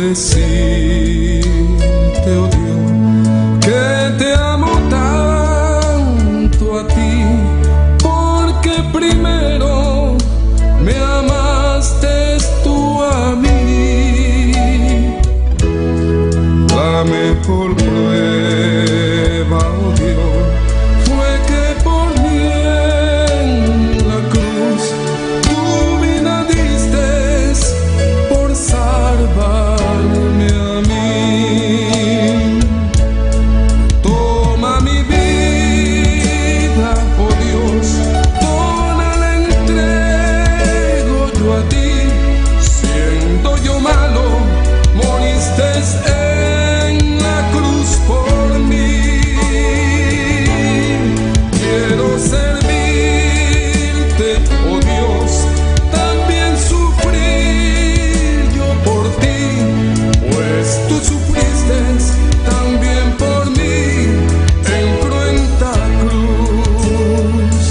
decirte, oh Dios, que te amo tanto a ti, porque primero me amaste tú a mí. La mejor prueba, oh Dios, fue que por mí en la cruz tu vida diste por salvarme a mí. Toma mi vida, oh Dios, toda la entrego yo a ti. Siendo yo malo, moriste en la cruz por mí. Quiero servirte, oh Dios, también sufrir yo por ti, pues tú sufriste también por mí en cruenta cruz.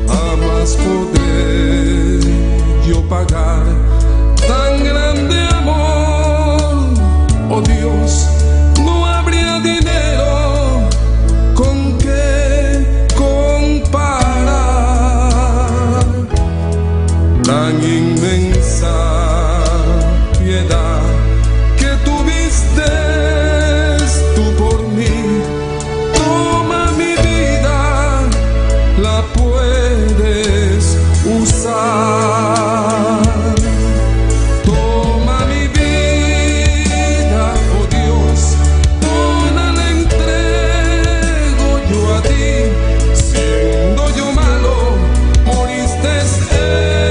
Jamás podré yo pagar tan grande amor, oh Dios. No habría dinero con que comparar tan inmensa piedad que tuviste tú por mí. Toma mi vida, la puedes usar. Toma mi vida, oh Dios, toda la entrego yo a ti. Siendo yo malo, moriste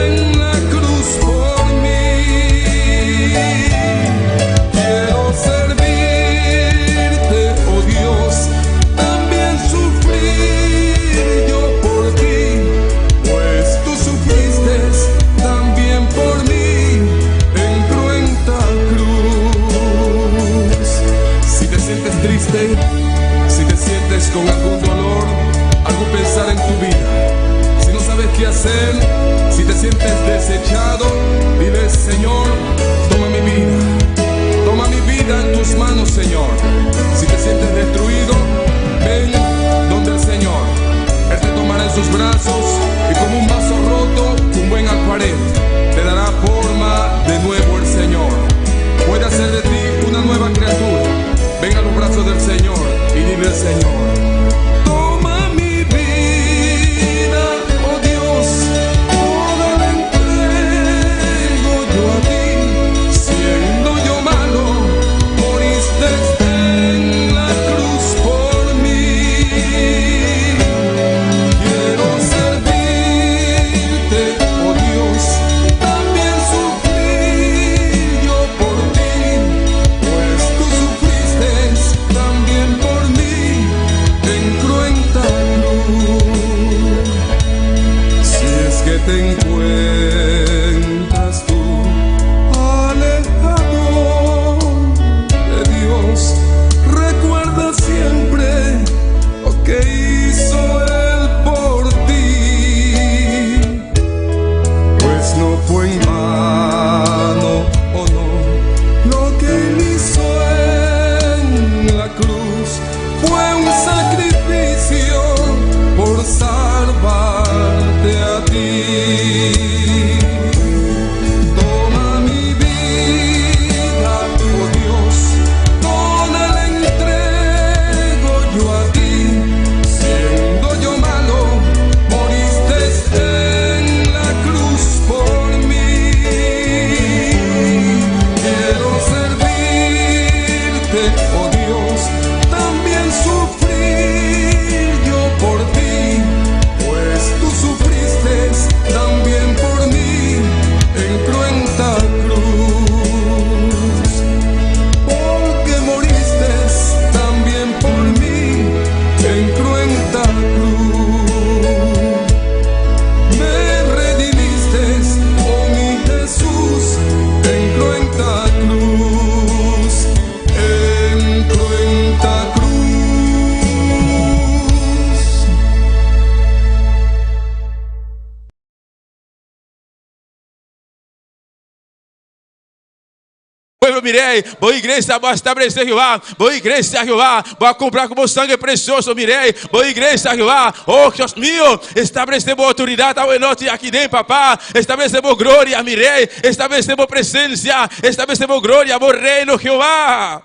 en la cruz por mí. Quiero servirte, oh Dios, también sufrir yo por ti, pues tú sufriste también por mí en cruenta cruz. Si te sientes triste, si te sientes con algún dolor, algún pensar en tu vida, si no sabes qué hacer, si te sientes desechado, dile: Señor, toma mi vida en tus manos, Señor. Si te sientes destruido, ven donde el Señor. Él te tomará en sus brazos y como un vaso roto, un buen alfarero, te dará forma de nuevo el Señor. Puede hacer de ti una nueva criatura. Ven a los brazos del Señor y dile al Señor: toma mi vida, oh Dios, toda la entrego yo a ti. Siendo yo malo, moriste pueblo, mirei. Boa igreja, vou estabelecer, Jeová. Boa igreja, Jeová. Vou comprar com o sangue precioso, mirei. Boa igreja, Jeová. Oh, Deus meu, estabeleceu boa autoridade ao enote aqui dentro, papá. Estabeleceu boa glória, mirei. Estabeleceu boa presença. Estabeleceu boa glória, boa reino, Jeová.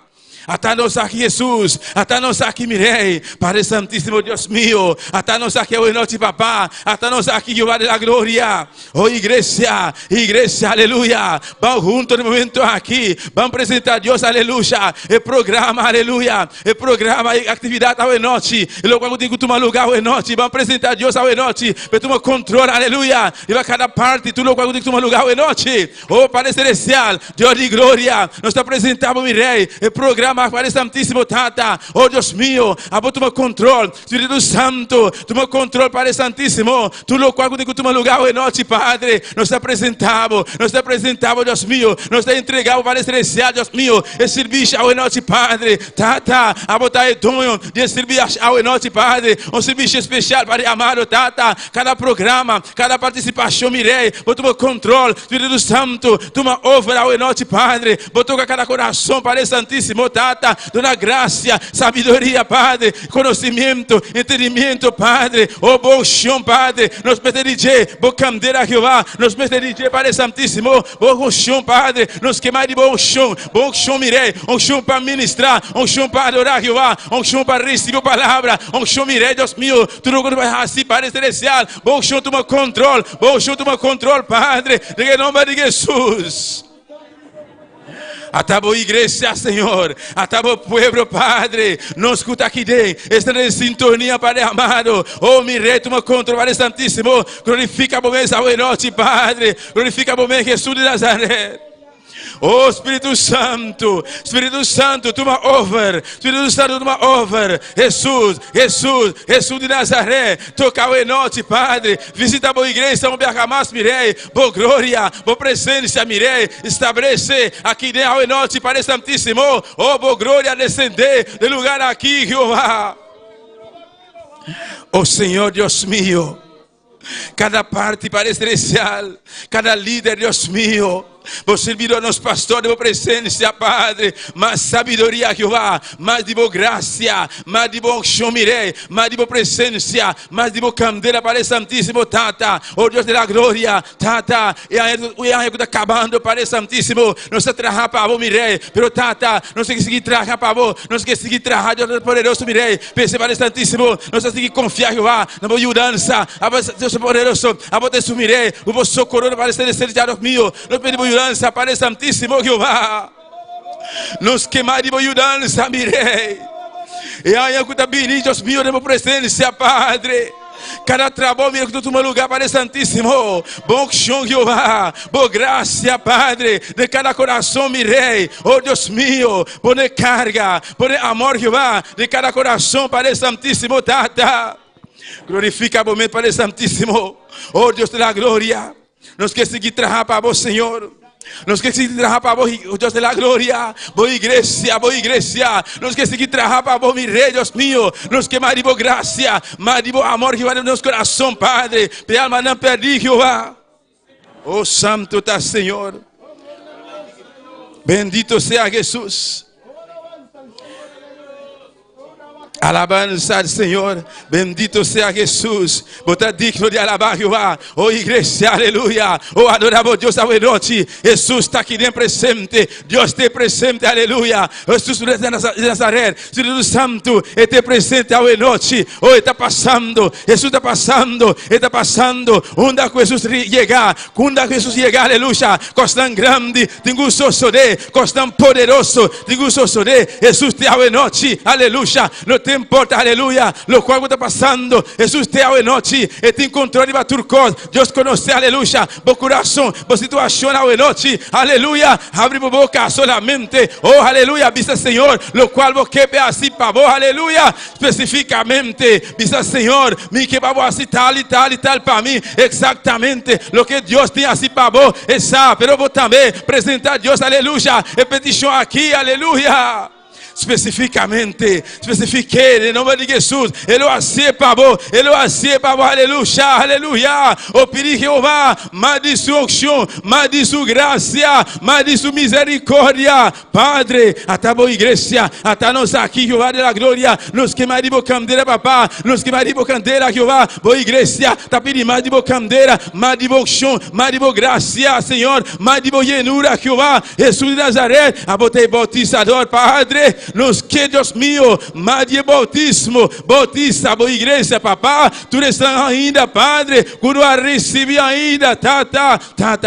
Atanos aqui, Jesus. Atanos aqui, mirei. Padre Santíssimo, Deus meu. Atanos aqui, o noite, papá. Atanos aqui, Jeová da glória. Oh, igreja, igreja, aleluia. Vamos juntos no momento aqui. Vamos apresentar a Deus, aleluia. E programa, aleluia. E programa, e atividade ao noite. E logo eu digo, toma lugar ao noite. Vamos apresentar a Deus ao noite. E toma controle, aleluia. E vai cada parte, tu logo eu digo, toma lugar ao noite. Oh, Padre Celestial, Deus de glória. Nós te apresentamos, mirei. E programa. Padre Santíssimo, Tata, oh Deus meu, a vos toma controle, Espírito Santo, toma controle, Padre Santíssimo, tu lo qual que toma lugar hoje noite, Padre, nós te apresentamos, Deus meu, nós te entregamos, Padre Celestial, Deus meu, e serviço hoje noite, Padre, Tata, a botar o dom de servir hoje noite, Padre, um serviço especial, Padre amado, Tata, cada programa, cada participação, mirei, vou tomar controle, Espírito Santo, toma over hoje noite, Padre, vou tocar cada coração, Padre Santíssimo, Tata, dona graça, sabedoria, Padre, conhecimento, entendimento, Padre, oh bom chão, Padre, nos pedirige, bom candeira, Jeová, nos pedirige, Padre Santíssimo, bom chão, Padre, nos queimar de bom chão, mirei, um chão para ministrar, um chão para adorar, Jeová, um chão para receber a palavra, um chão, mirei, Deus meu, tu não vai assim, Padre Celestial, bom chão, toma controle, Padre, em nome de Jesus. Até a igreja, Senhor, até o povo, Padre, nos escuta aqui dentro, está em sintonia, Padre amado, oh, me retoma contra o Padre Santíssimo, glorifica a momento a noite, Padre, glorifica a momento Jesus de Nazaré. Oh, Espírito Santo, toma over, Espírito Santo, toma over, Jesus de Nazaré, toca o noite, Padre, visita a boa igreja, um bergamas, mirei, boa glória, boa presença, mirei, estabelece aqui dentro ao noite, Padre Santíssimo, oh, boa glória, descender do lugar aqui, Jeová. Oh, Senhor, Deus meu, cada parte, Padre Celestial, cada líder, Deus meu, vos servidor nos pastores, vos presença, Padre, mais sabedoria, Jeová, mais de boa graça, mais de bom chão, mirei, mais de boa presença, mais de boa candeira, Padre Santíssimo, Tata, oh Deus da glória, Tata, e a está acabando, Padre Santíssimo, não se trabalha para vos, mirei, pero Tata, não se conseguir trabalhar para vos, não se conseguir trabalhar, Deus poderoso, mirei, pense, Padre Santíssimo, não se conseguir confiar, Jeová, na boa mudança, a Deus poderoso, a vos te sumirei, o vos socorro, Padre Celestial, Deus meu, não pedimos Padre Santíssimo, Jeová, nos queimar de mudança, mirei, e aí eu cuida bem, Deus meu, de presença, Padre, cada trabalho, mira que tu toma lugar, Padre Santíssimo, bom chão, Jeová, boa graça, Padre, de cada coração, mirei, oh Deus meu, pone carga, pone amor, Jeová, de cada coração, Padre Santíssimo, Tata, glorifica o momento, Padre Santíssimo, oh Deus da glória, nos quer seguir trabalhar para vos, Senhor. Nos que seguir trabalhar para vos, Deus da glória, boa igreja, nos que seguir trabalhar para vos, mi rei, Deus meu, nos que mais de boa graça, mais de bom amor que vai no nosso coração, Padre, para alma não perder, Jeová. Oh, santo está, Senhor, bendito seja Jesus. Alabanza al Señor, bendito sea Jesús. Vos estás digno de alabar Jehová. Oh iglesia, aleluya. Oh adoramos Dios a noche. Jesús está aquí bien presente. Dios está presente, aleluya. Jesús de Nazaret, Espíritu Santo, está presente a noche. Oh, está pasando. Jesús está pasando. Onda Jesús llega, aleluya. Costan grande, tengo un sosore, costan poderoso, tengo un sosore. Jesús te a noche, aleluya. No te importa, aleluya, lo cual está pasando. Jesús te a noche, y te encontró de tu cosa. Dios conoce, aleluya, tu corazón, tu situación a noche, aleluya. Abre tu boca solamente, oh aleluya, viste Señor, lo cual vos quepe así para vos, aleluya, específicamente, viste Señor, mi que para vos así tal y tal para mí, exactamente lo que Dios tiene así para vos, esa, pero vos también presenta a Dios, aleluya, en petición aquí, aleluya. especificamente, especifiquei, em nome de Jesus, Ele acepa, aleluia, aleluia, o pedir Jeová, mais de sua unção, mais de sua graça, mais de sua misericórdia, Padre, até a boa igreja, até nós aqui, Jeová da glória, nos queimaremos candeira, papá, nos queimaremos candeira, Jeová, boa igreja, tá pedindo mais de boa candeira, mais de boa unção, mais de boa graça, Senhor, mais de boa llenura, Jeová, Jesus de Nazaré, a botei bautizador, Padre, nos que, Deus meu, mais de bautismo, bautiza a boa igreja, papá, tu estás ainda, Padre, quando a recebi ainda, tata,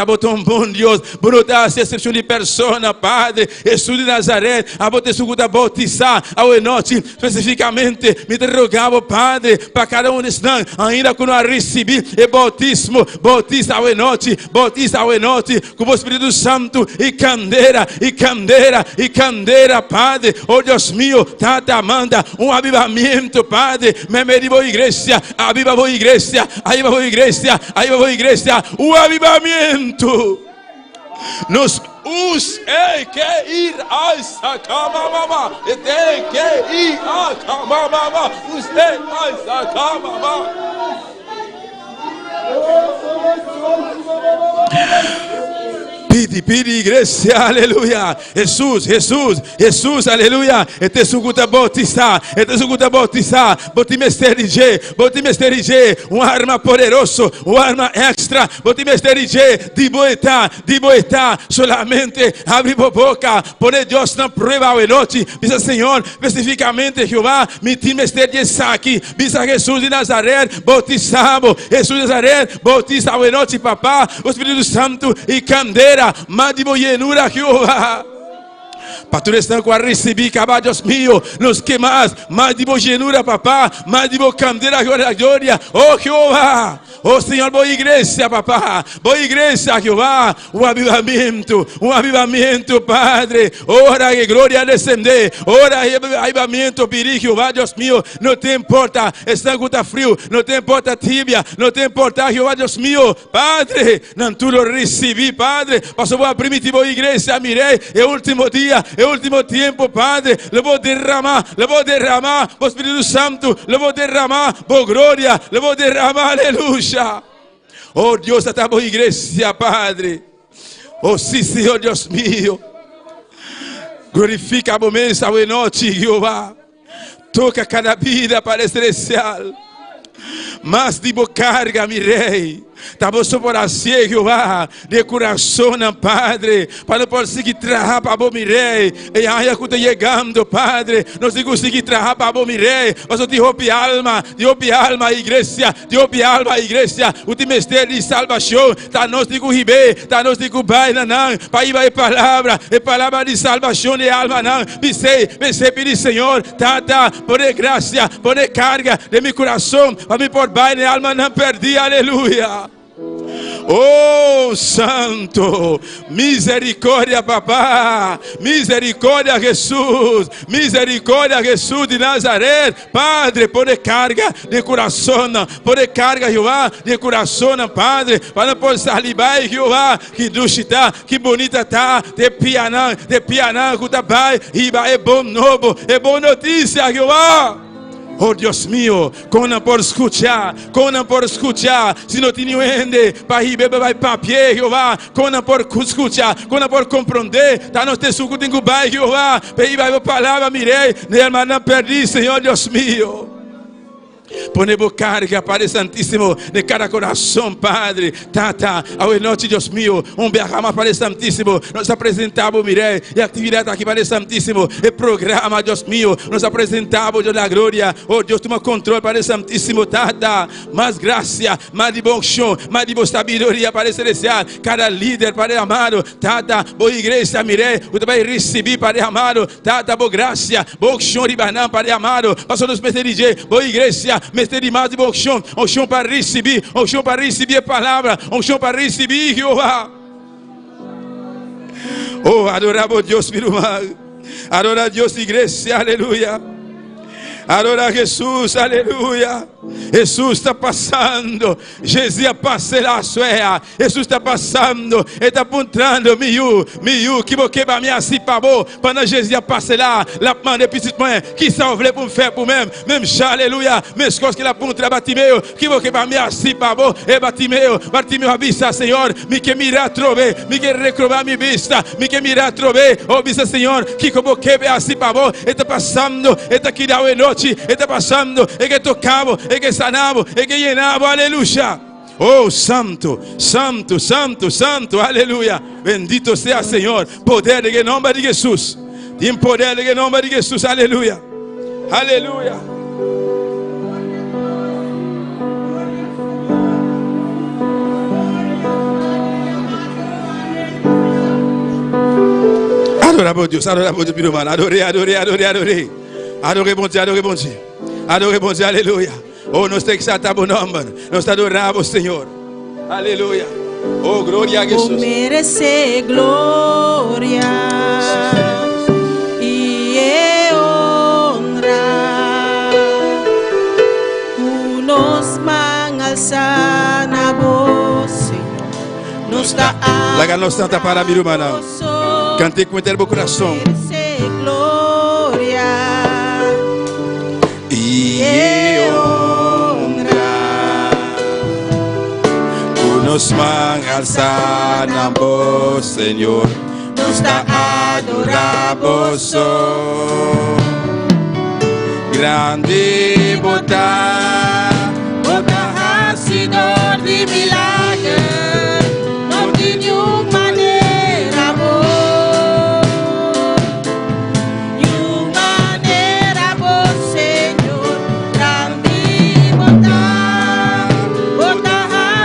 botou um bom Deus, brotar essa exceção de persona, Padre, Jesus de Nazaré, a botei sucuda bautizar, ao enote, especificamente, me interrogava, Padre, para cada um estão, ainda quando a recebi, e bautismo, bautiza ao enote, com o Espírito Santo, e candeira, Padre, oh Deus meu, tata, manda um avivamento, Padre, me boa igreja, aviva boa igreja, o avivamento, nos tem que ir a Sacamama, tem que ir a Camamama, tem a Sacamama. Pide, igreja, aleluia. Jesus, aleluia. Este sucuta bautizar, boti mesterige, uma arma poderoso, uma arma extra, boti mesterige, de boetar, solamente abre a boca, pone Deus na prova ao noite, diz Senhor, especificamente Jeová, me time mesterige aqui, diz Jesus de Nazaré, bautizamos, Jesus de Nazaré, bautiza ao noite, papá, o Espírito Santo e candeira, madibo llenura, Jehová. Para tu estar com a receber, caballos míos, nos quemas, madibo llenura, papá, madibo candeira, glória, oh Jehová. Oh Senhor, boa igreja, papá, boa igreja, Jeová, um avivamento, Padre, ora que glória descender, ora que avivamento, pedir, Jeová, Deus meu, não te importa, está com frio, não te importa tibia, não te importa, Jeová, Deus meu, Padre, não tu lo recebi, Padre, passou a primitiva igreja, mirei, é o último dia, é o último tempo, Padre, le vou derramar, o Espírito Santo, le vou derramar, boa glória, le vou derramar, aleluia. Oh Deus, até a boa igreja, Padre. Oh sim, Senhor, Deus meu. Glorifica a momento, a noite, Jeová. Toca cada vida para celestial. Mas de boa carga, mi rei. Estamos por assim, Jeová, de coração, Padre, para não conseguir trabalhar para o rei. E aí, quando chegando, Padre, não se conseguir trabalhar para o rei. Mas de roupa alma, igreja, o mistério de salvação, está nos de corribe, está nos de cubai, não, para ir a palavra de salvação de alma, não. Pensei, pedir, Senhor, tata, por graça, por carga de meu coração, para me por bem, alma não perdi, aleluia. Oh Santo, misericórdia, papá, misericórdia, Jesus de Nazaré, Padre, pone carga de coração, pone carga, Jeová, de coração, Padre, para não salivar, Jeová, que dulce tá, que bonita tá, de pianã, que pai, é bom novo, é boa notícia, Jeová. Oh Deus meu, como por escutar, se não tinha ende, para ir beber vai papier, Jeová, como por escutar, como por compreender, tá no te suco tem que vai, Jeová, para ir vai palavra, mirei, nem não perdi, Senhor Deus meu. Pone boa carga, Padre Santíssimo, de cada coração, Padre. Tata, ao noite, Deus meu, derrama, Padre Santíssimo. Nós apresentamos, mirei, e atividade aqui, Padre Santíssimo, e programa, Deus meu. Nós apresentamos, Deus da glória. Oh Deus, toma controle, Padre Santíssimo. Tata, mais graça, mais de bom chão, mais de boa sabedoria, Padre Celestial. Cada líder, Padre amado. Tata, boa igreja, mirei, o vai receber, Padre amado. Tata, boa graça, bom chão de banana, Padre amado. Passou nos meter boa igreja. Mestre de mais de bom chão para receber, a palavra, para receber, Jeová. Oh, adoramos Deus, meu irmão. Adora Deus, igreja, aleluia. Adora Jesus, aleluia. Jesus está passando. Jesus a passar lá, sué. Jesus está passando. Ele está apontando, miu, que vou quebrar minha si para bom. Pendant Jesus a passar lá, la demande petit moins, qui ça voulait pour me faire pour même chat, alléluia. Mais ce qu'il a pour Bartimeu, qui vou quebrar minha si para bom. E Bartimeu a vista, Senhor, mi que mira trove, mi que recrobar mi vista, mi que mira trove, oh vista, Senhor, que como quebra assim para bom. Ele está passando, ele está aqui da noite, ele está passando, ele que tocava, ele que sanava, ele que llenava, aleluia. Oh, santo, santo, santo, santo, aleluia. Bendito sea, Senhor. Poder em nome de Jesus. Tem poder em nome de Jesus, aleluia. Aleluia. Adorez Dieu, meu irmão. Adorez. Adorez bon Dieu, adorez bon Dieu. Adorez bon Dieu, aleluia. Oh, nós temos que exaltar o nome. Nós adoramos, Senhor. Aleluia. Oh, glória a Jesus. Oh, merece glória e honra. Nos mangalsa na voz. Nos dá a la nos santa para mi hermana. Cante com o coração. Merece glória E nos mangalsa na voz, Senhor, nos dá adoramos, grande botar, Hacedor de milagre, não de nenhuma maneira boa, de uma maneira boa, Senhor, grande botar,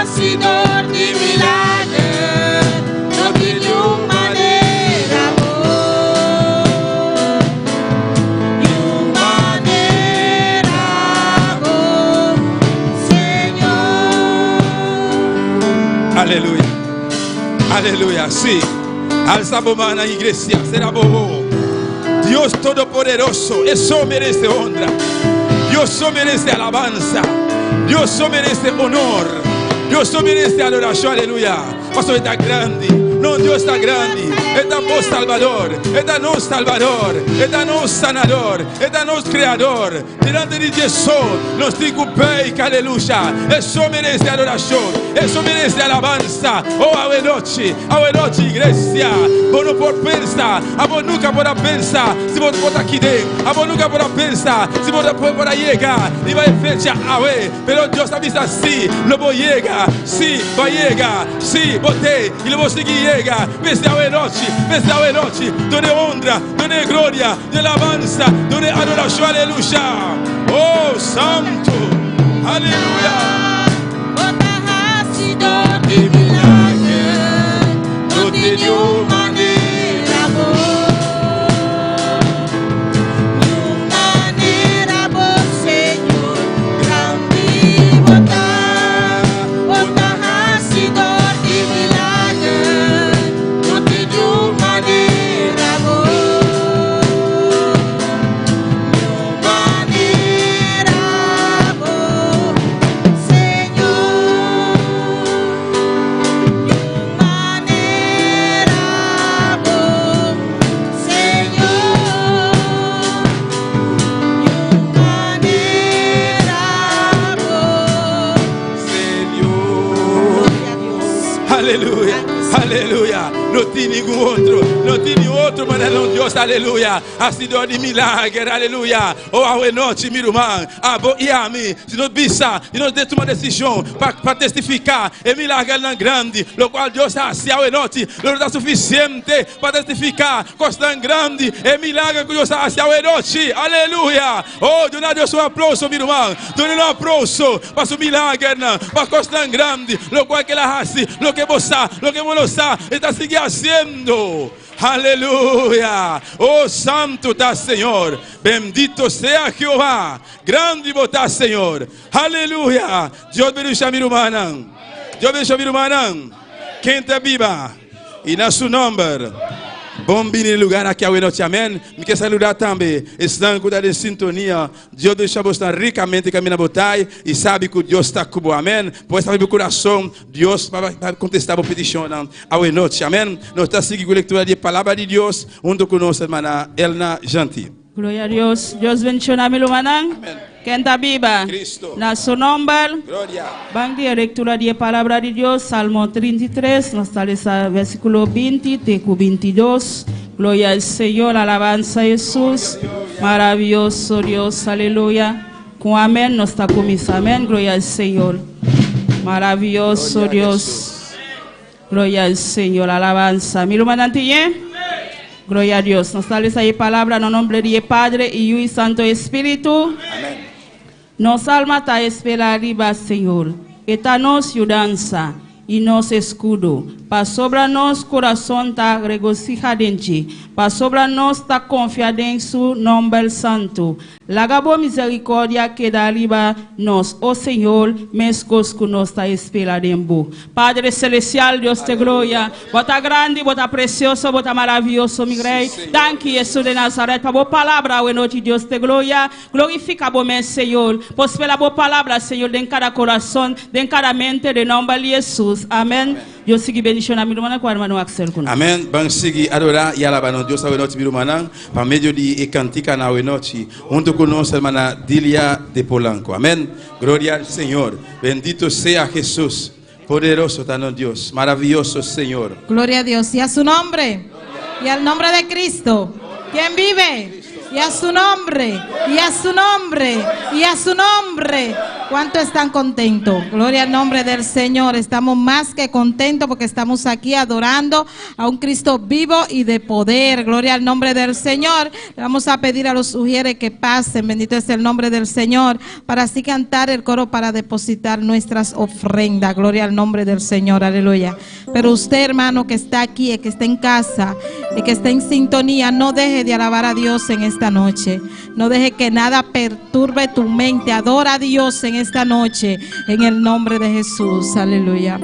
Hacedor de milagre, não de nenhuma maneira boa, de uma maneira boa, Senhor. aleluia, aleluia, sim, alza a mão na igreja, será bom. Deus Todo-Poderoso, eso merece honra, Deus só merece alabanza, Deus só merece honor, Deus só merece adoração, aleluia. Pastor está grande, não Deus está grande, Ele é nosso Salvador, Ele é nosso Salvador, Ele é nosso sanador, Ele é nosso Criador. Diante de Jesus, nós temos pei, aleluia. Ele só merece adoração, Ele só merece alabanza. Oh, a noite, igreja, você não pode pensar, você nunca pode pensar, se você pode aqui dentro, você nunca pode pensar, se você pode chegar, e vai fechar, pero Deus avisa assim, não vou chegar, sim, vai chegar, sim, botei, e não vou seguir chegar, veste a noite, done honra, done glória, done alabanza, done adoração, aleluia. Oh, santo, aleluia. Hacedor de milagre, não de nenhuma maneira boa, de uma maneira boa, Senhor, grande botar, Hacedor de milagre, não de nenhuma maneira boa, de uma maneira boa, Senhor. Aleluia, aleluia. Não tem nenhum outro, mas não Deus, aleluia. Hacedor de milagre, aleluia. Oh, a noite, meu irmão, e a mim, se nós pensar, se nós temos uma decisão para testificar, é milagre não grande, o qual Deus hace a noite, não está suficiente para testificar, coisa tão grande, é milagre que Deus hace a noite, aleluia. Oh, dona Deus um aplauso, meu irmão, dona um aplauso para o milagre, para coisa tão grande, o qual que ela hace, o que você está seguindo haciendo. Aleluya. Oh, santo está Señor. Bendito sea Jehová. Grande está Señor. Aleluya. Dios bendiga a mi hermana. Dios bendiga a mi hermana. Quem está viva. E na seu nome Bom bini lugar aqui ao noite, amém. Me quer saludar também. Estão com de sintonia. Deus deixa você ricamente caminhar botai e sabe que Deus está com você, amém. Pois sabe o coração, Deus vai contestar a petição ao noite, amém. Nós estamos seguindo a leitura da palavra de Deus junto com nossa irmã Elna Janti. Glória a Deus. Deus bendiga mi lumanang. Kenta Biba. Cristo. Na su nombre. Glória. Vamos a lectura de palabra de Dios, Salmo 33, nos sale versículo 20, teco 22. Gloria al Señor, alabanza a Jesús. Maravilloso Dios, aleluya. Con amén nos está con mis amén, gloria al Señor. Maravilloso Gloria Dios. Gloria al Señor, alabanza. Mi hermano Antillé. Gloria a Dios. Nos sale esa palabra en nombre de Padre, Hijo y Santo Espíritu. Amén. Nos alma está esperando, Señor. Esta nos ayudanza y nos escudo. Pa sobra nos corazón está regocijado en ti. Pa sobra nos está confiado en su nombre santo. La gabo misericordia que da arriba nos, oh Señor, mescos que nos está esperando en vos. Padre celestial, Dios te gloria. Bota grande, bota precioso, bota maravilloso, mi rey. Danke, Jesús de Nazaret, para vos palabra, bueno, Dios te gloria. Glorifica vos, Señor. Pues pela vos palabra, Señor, en cada corazón, en cada mente, de nombre de Jesús. Amén. Yo sigo bendición a mi hermana, con hermano Axel. Amén. Vamos seguir adorar y alabar a Dios a noite, mi hermana, para medio de cantica na noite, junto con nuestra hermana Dilia de Polanco. Amén. Gloria al Señor. Bendito sea Jesús. Poderoso está Dios. Maravilloso Señor. Gloria a Dios y a su nombre. Y al nombre de Cristo. ¿Quién vive? Y a su nombre. Y a su nombre. Y a su nombre. ¿Cuánto están contentos? Gloria al nombre del Señor. Estamos más que contentos porque estamos aquí adorando a un Cristo vivo y de poder. Gloria al nombre del Señor. Le vamos a pedir a los sugieres que pasen. Bendito es el nombre del Señor. Para así cantar el coro para depositar nuestras ofrendas. Gloria al nombre del Señor. Aleluya. Pero usted, hermano, que está aquí, que está en casa y que está en sintonía, no deje de alabar a Dios en esta noche. No deje que nada perturbe tu mente. Adora a Dios en esta noche, en el nombre de Jesús. Aleluya.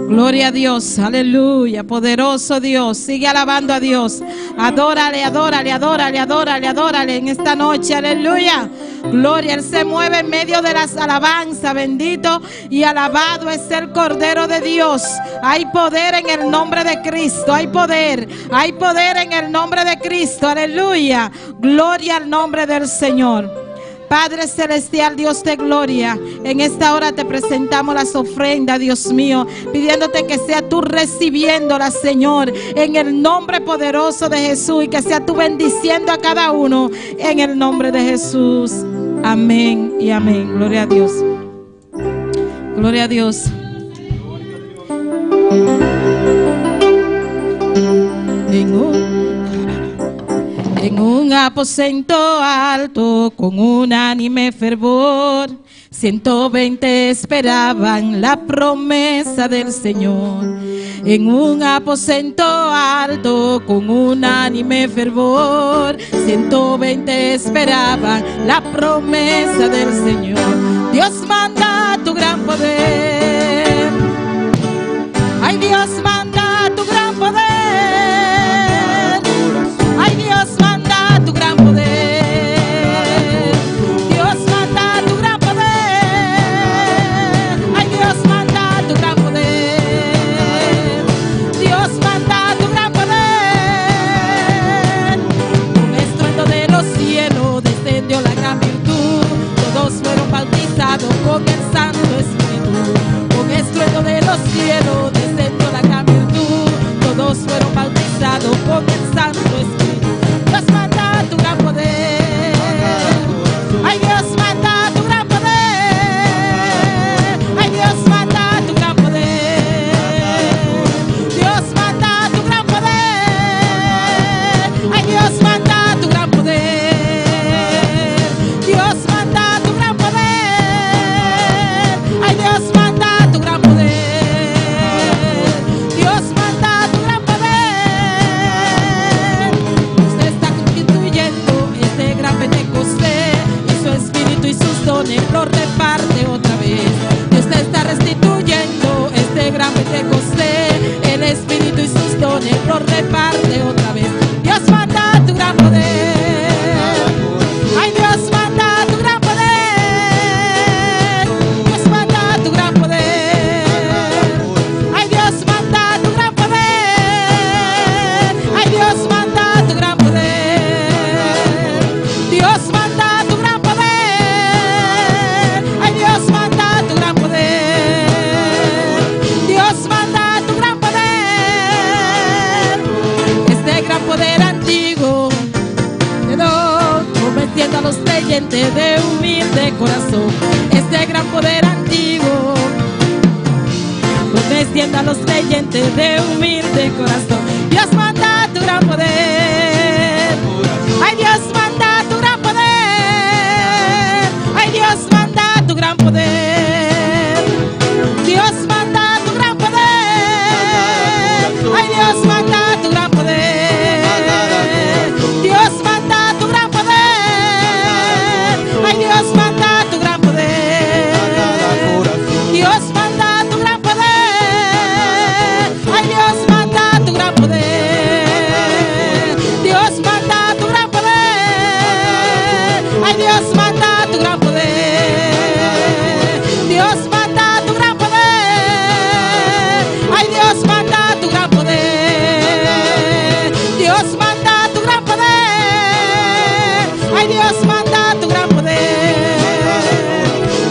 Gloria a Dios, aleluya, poderoso Dios. Sigue alabando a Dios. Adórale, adórale, adórale, adórale, adórale en esta noche, aleluya. Gloria, Él se mueve en medio de las alabanzas. Bendito y alabado es el Cordero de Dios. Hay poder en el nombre de Cristo. Hay poder en el nombre de Cristo, aleluya. Gloria al nombre del Señor. Padre celestial, Dios de gloria, en esta hora te presentamos las ofrendas, Dios mío, pidiéndote que sea tú recibiéndolas, Señor, en el nombre poderoso de Jesús, y que sea tú bendiciendo a cada uno en el nombre de Jesús. Amén y amén. Gloria a Dios. Gloria a Dios. En un aposento alto, con unánime fervor, 120 esperaban la promesa del Señor. En un aposento alto, con unánime fervor, 120 esperaban la promesa del Señor. Dios manda tu gran poder. Ay, Dios manda tu gran poder. Ay, Dios manda tu gran poder. Dios manda tu gran poder. Ay, Dios manda tu gran poder. Dios manda tu gran poder. Con estruendo de los cielos descendió la gran virtud. Todos fueron bautizados con el Santo Espíritu. Con estruendo de los cielos descendió la gran virtud. Todos fueron bautizados con el Santo Espíritu. Dios manda tu gran poder. Ay, Dios manda tu gran poder. Ay, Dios manda tu gran poder. Dios manda tu gran poder. Ay, Dios manda tu gran poder. Dios manda tu gran poder. Ay, Dios manda tu gran poder. Dios manda tu gran poder. creyente de humilde corazón. Dios manda tu gran poder. Ay, Dios manda tu gran poder. Ay, Dios manda tu gran poder. Dios manda tu gran poder. Ay, Dios manda tu gran poder. Dios manda tu gran poder. Ay, Dios manda tu gran poder. Dios manda tu gran poder. Ay, Dios manda tu gran poder. Dios manda tu gran poder. Ay, Dios manda tu gran poder. Dios manda tu gran poder. Ay, Dios manda tu gran poder. Dios manda tu gran poder. Ay, Dios manda tu gran poder.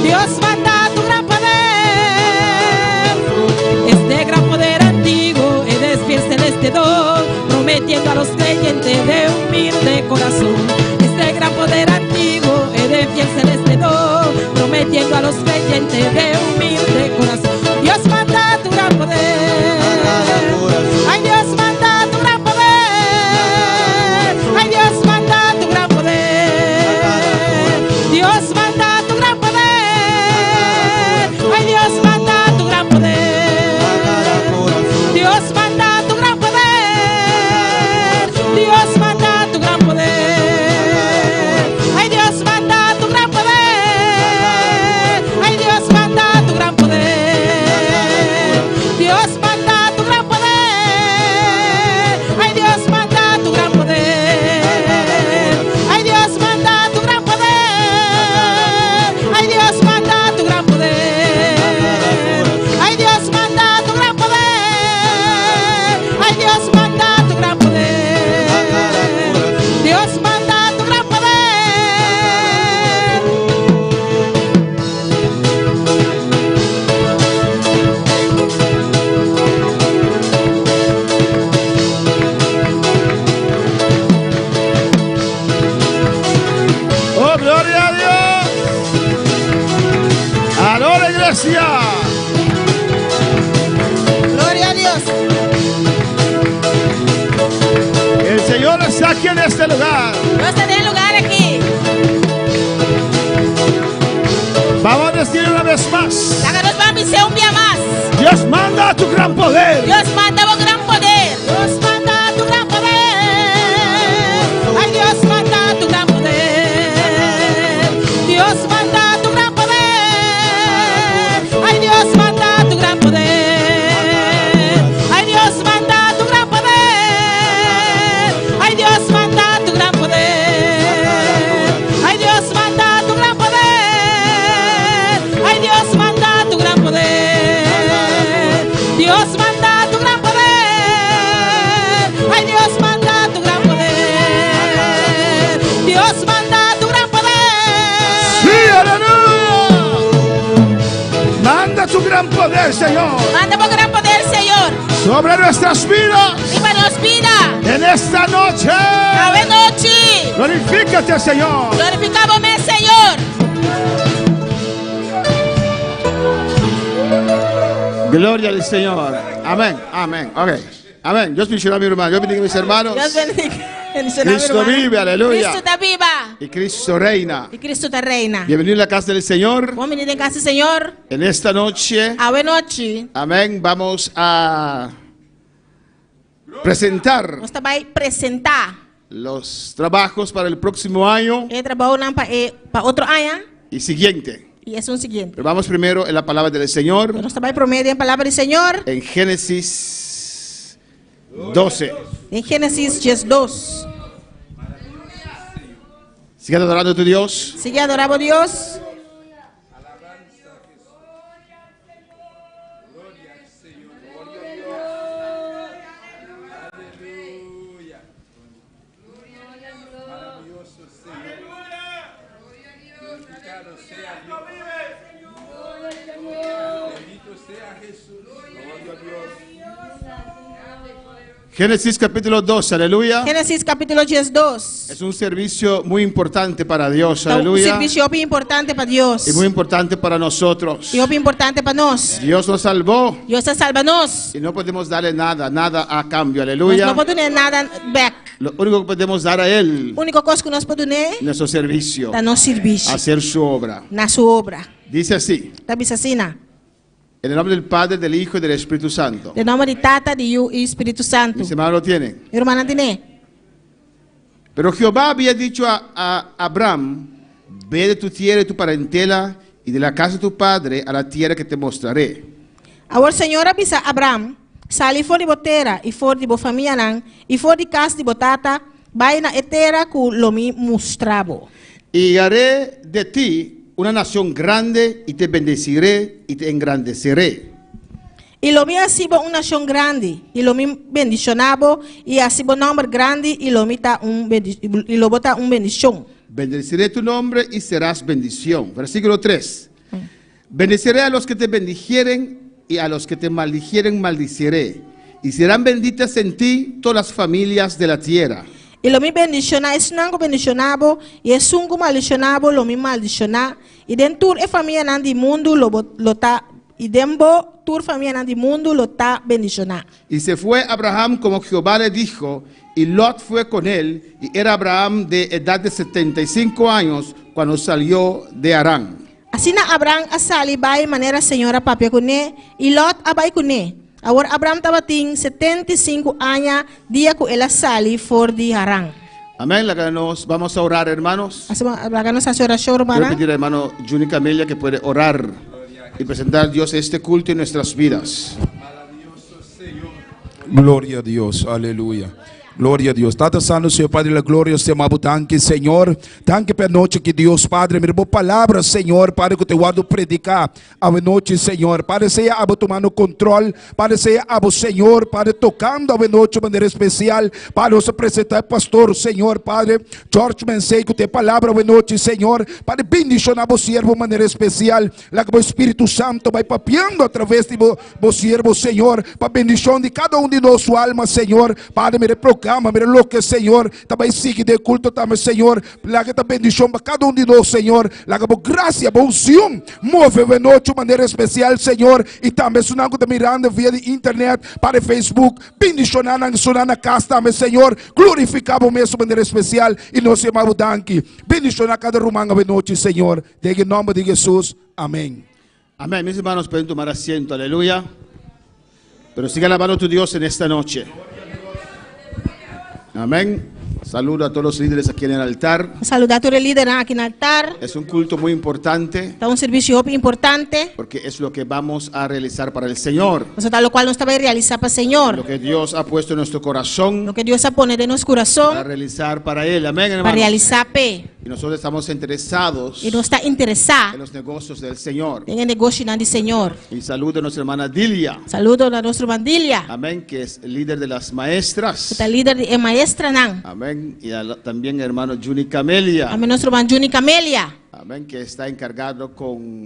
Dios manda tu gran poder. Este gran poder antiguo es de fiel celeste don, prometiendo a los creyentes de humilde corazón. Este gran poder antiguo es de fiel celeste don, prometiendo a los creyentes de humilde corazón. Dios manda tu gran poder. Ay, Dios manda tu gran poder. Ay, Dios manda tu gran poder. Dios manda tu gran poder. Ay, Dios manda tu gran poder. Dios manda tu gran poder. Dios manda tu gran poder. Ay, Dios manda tu gran poder. Ay, Dios manda tu gran poder. Dios manda tu gran poder. Ay, Dios manda tu gran poder. Ay, Dios manda tu gran poder. Ay, Dios manda tu gran poder. Ay, Dios manda tu gran poder. Ay, Dios manda tu gran poder. Dios manda tu gran poder. Oh, gloria a Dios. Adora, iglesia. Gloria a Dios. El Señor está aquí en este lugar. Dios te dé lugar aquí. Vamos a decir una vez más. Háganos vamos a un día más. Dios manda tu gran poder. Dios manda un gran poder. Dios manda tu gran poder. Ay, Dios manda tu gran poder. Dios manda tu gran poder. Ay, Dios manda tu gran poder. Ay, Dios manda tu gran poder. Ay, Dios manda tu gran poder. Ay, Dios manda tu gran poder. Ay, Dios manda tu gran poder. Dios manda tu gran poder. Ay, Dios manda tu gran poder. Dios manda tu gran poder. Sí, aleluya. Manda tu gran poder, Señor, Manda por gran poder, Señor. sobre nuestras vidas Y para nos vida. en esta noche. Ave noche. Glorifícate, Señor. Glorificamos, Señor. Gloria al Señor. Amén. Amén. Ok. Amén. Dios bendiga a mi hermano. Dios bendiga a mis hermanos. Dios bendiga. Cristo vive, aleluya. Cristo está viva. Y Cristo reina. Y Cristo está reina. Bienvenido a la casa del Señor. Vamos a venir en casa, Señor. En esta noche, Ave noche. amén, vamos a presentar Nós vai apresentar los trabajos para el próximo año el trabajo para otro año. y siguiente. Y es un siguiente. Pero vamos primero en la palabra del Señor, Nós vai prometer a palavra do Senhor en Génesis 12. em Gênesis 2. Sigue adorando a tu Dios. Sigue adorando a Deus. Génesis capítulo 2, aleluya. Génesis capítulo 2. Es un servicio muy importante para Dios, Um aleluya. serviço bem importante para Deus. Y muy importante para nosotros. E bem importante para nós. Dios nos salvó Deus salva nós. y no podemos darle nada a cambio, Nós aleluya. não podemos nada back. Lo único que podemos dar a Él, A única coisa que nós podemos é nuestro servicio, dar nosso serviço hacer su obra. na sua obra. Dice así, Tá assim, né? en el nombre del Padre, del Hijo y del Espíritu Santo. De nome de Tata, de Yu e Espírito Santo. Mis hermanos lo tienen. Irmã Nantine. Pero Jehová había dicho a Abraham, ve de tu tierra y tu parentela y de la casa de tu padre a la tierra que te mostraré. Agora o Senhor avisa Abraham, sali for de botera e for de bo família nan, e for de casa de botata, vai na etera que lo me mostravo. Y haré de ti una nación grande y te bendeciré y te engrandeceré. E lo me asibo uma nação grande, e lo me bendicionavo, e asibo nombre grande, e lo me ta e lo bota bendição. Bendeciré tu nombre y serás bendición. Versículo 3. Bendeciré a los que te bendijeren y a los que te maldijeren maldiciré. Y serán benditas en ti todas las familias de la tierra. E lo me bendiciona, es nango bendicionavo, e es ungo maldicionavo, lo me maldiciona, e dentro e família nan di mundo lo ta, e dembo tur família nan di mundo lo ta bendiciona. Y se fue Abraham como Jehová le dijo, y Lot fue con él, y era Abraham de edad de 75 años cuando salió de Harán. Assim na Abraham asali bai maneira senhora papia kune, e Lot abai kune. Agora Abraham estava tem 75 anos dia que ela sali for de Harán. Amén. Nos vamos a orar, hermanos. Assim nos hace oração, Quiero hermana. pedir al hermano Juni Camelia que puede orar y presentar a Dios este culto en nuestras vidas. Glória a Deus, aleluia. Glória a Deus. Tata Santo, Senhor Padre, a glória, Senhor, tanque, Senhor. Tanque pela noite que Deus, Padre, me deu palavra, Senhor, para que eu te guardo predicar a noite, Senhor. Para ser abo tomando controle, para ser abo, Senhor, para tocando a noite de maneira especial, para nos apresentar, pastor, Senhor, Padre, George Mensei, que tem palavra a noite, Senhor, para bendicionar o servo de maneira especial, lá que o Espírito Santo vai papiando através de o servo, Senhor, para bendição de cada de nosso alma, Senhor, Padre, me proclama, mira lo que Senhor, também sigue de culto também, Senhor, lá que está bendição para cada de nós, Senhor, lá que por graça, por unção, move a noite de maneira especial, Senhor, e também se não está mirando via de internet, para Facebook, bendicionar na casa também, Senhor, glorificar o mesmo de maneira especial, e nós chamamos danke, bendicionar cada rumanga a noite, Senhor, em nome de Jesus, amém. Amén. Mis hermanos pueden tomar asiento, aleluya. Pero siga alabando a tu Dios en esta noche. Amén. Saludo a todos los líderes aquí en el altar. Saludar todo el líder aqui no altar. Es un culto muy importante Está um serviço importante, porque es lo que vamos a realizar para el Señor. o sea, tal cual nós também realizar para o Senhor. Lo que Dios ha puesto en nuestro corazón Lo que Deus ha poner en nosso para coração realizar para Él. Amén, para hermanos. realizar P. Y nosotros estamos interesados E nós está en interessado los negocios del Señor. em negócio do Senhor. Y saludo a nuestra hermana Dilia. Saludo a nossa bandilha, Amén, que es líder de las maestras. que está líder e maestra nan. Amén. Y también hermano Juni Camelia. A nosso irmão Juni Camelia, Amén, que está encargado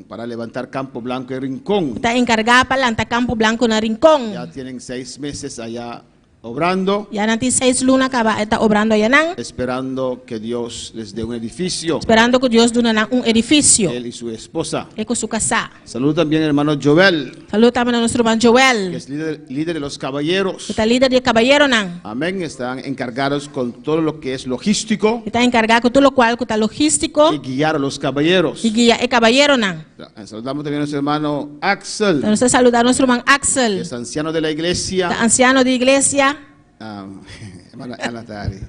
para levantar Campo Blanco y Rincón. está encarregada para lançar Campo Blanco na Rincón. Ya tienen 6 meses allá obrando, Já nanti 6 lunas que está obrando allá nan, esperando que Dios les dé un edificio, esperando que Deus dê edifício él y su esposa. e com sua casa. Saludo también al hermano Joel, Saludo também a nosso irmão que Joel, es líder de los caballeros. que está líder de caballero nan, Amén, están encargados con todo lo que es logístico que está encarregado com tudo o qual que está logístico y guiar a los caballeros. e guia e caballero nan. Saludamos también a nuestro hermano Axel, Então, nós saludar nosso irmão que Axel, es anciano de la iglesia. anciano de igreja, Hermana Anatari.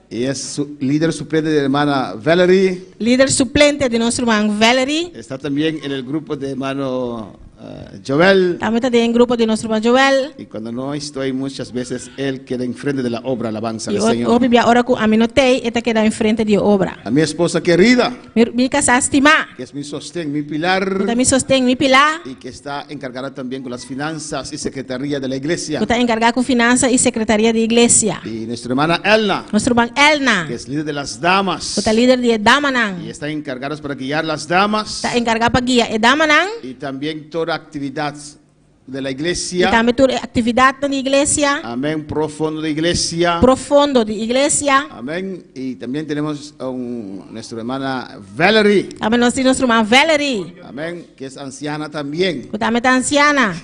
Y es líder suplente de la hermana Valerie. líder suplente de nosso irmão Valerie. Está también en el grupo de hermano Joel. Também está em grupo de nosso irmão Joel. Y cuando no estoy muchas veces, él queda enfrente de la obra alabanza E del o Señor. biblia ora com a minotei, eta queda em frente de obra. A mi esposa querida, Mi casa estima, que es mi sostén, mi pilar, que me sostém, mi pilar, y que está encargada también con las finanzas y secretaría de la iglesia. que está encargada com finanças e secretaria de igreja. Y nuestra hermana Elna, Nosso irmão Elna, que es líder de las damas, que está líder de y Damanan, está encargados para guiar las damas está encargada para guia e Damanan, y también toda actividad de la E iglesia. também tua atividade na igreja, Amén. Profundo de iglesia. profundo de igreja. Amén. Y también tenemos a nuestra hermana Valerie. Também nós temos nossa irmã Valerie, Amén. Que es anciana también que também está anciana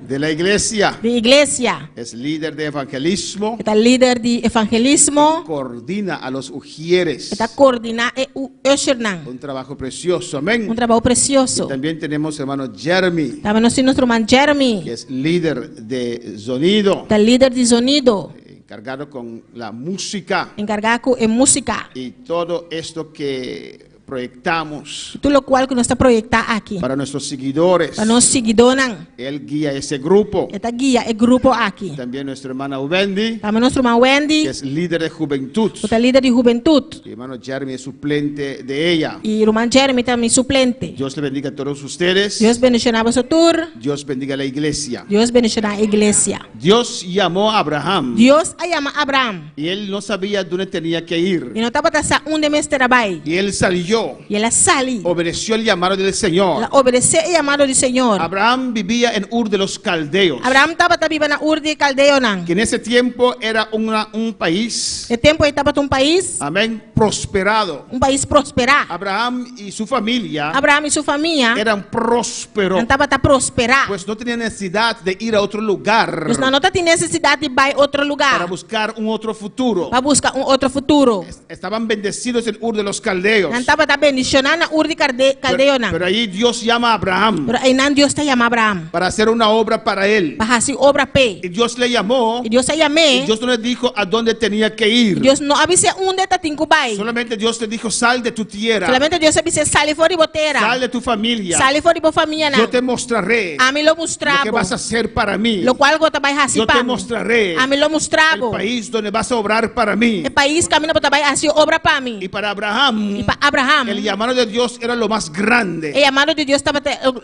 de la iglesia. de igreja. Es líder de evangelismo. Está líder de evangelismo, Coordina a los ujieres. está coordenando o Ushernan. Un trabajo precioso. Amén. Trabalho precioso. También tenemos hermano Jeremy, Também nós temos nosso irmão que Jeremy, es líder de sonido, está líder de sonido, encargado con la música encargado em música. y todo esto que proyectamos Tudo o qual que nós está projetando aqui. para nuestros seguidores. Para nós seguidores, Él guía ese grupo. esta guia é grupo aqui. También nuestra hermana Wendy, Também nosso irmão Wendy, que es líder de juventud. está líder de juventude. Y hermano Jeremy es suplente de ella. E o irmão Jeremy também suplente. Dios le bendiga a todos ustedes. Deus bendiga o seu tour. Dios bendiga a la iglesia. Deus bendiga a igreja. Dios llamó a Abraham Deus chama Abraão. y él no sabía dónde tenía que ir. E não estava passando onde mais trabalha. Y él salió, E ela sali. obedeció el llamado del Señor. Ela obedeceu o chamado do Senhor. Abraham vivía en Ur de los Caldeos, Abraão estava vivendo na Ur de Caldeonan. que en ese tiempo era un país, O tempo ele estava em país, amén, prosperado. país prosperar. Abraham y su familia Abraão e sua família eran prósperos, não estava a prosperar. pues no tenían necesidad de ir a otro lugar Mas não tem necessidade de ir a outro para lugar buscar un otro futuro. para buscar outro futuro. Estaban bendecidos en Ur de los Caldeos. Não estava bendicionando na Ur de Caldeonan. Pero ahí Dios llama a Abraham Pero aí não Deus está chamando Abraão para hacer una obra para él. para fazer obra pé. Y Dios le llamó E Deus está chamando. y Dios no le dijo a dónde tenía que ir. Deus não avisa onde está tem que ir. Solamente Dios le dijo, sal de tu tierra, Solamente Deus avisa sale fora de boteira. sal de tu familia. Sale fora de boa família Yo não. te mostraré A mim lo lo que mostrava. vas a hacer para mí. Lo qual eu trabalho assim Yo te para mim. mostraré A mim lo el mostrava. país donde vas a obrar para mí. O país caminha para trabalhar assim obra para mim. Y para Abraham, E para Abraão, el llamado de Dios era lo más grande. o chamado de Deus estava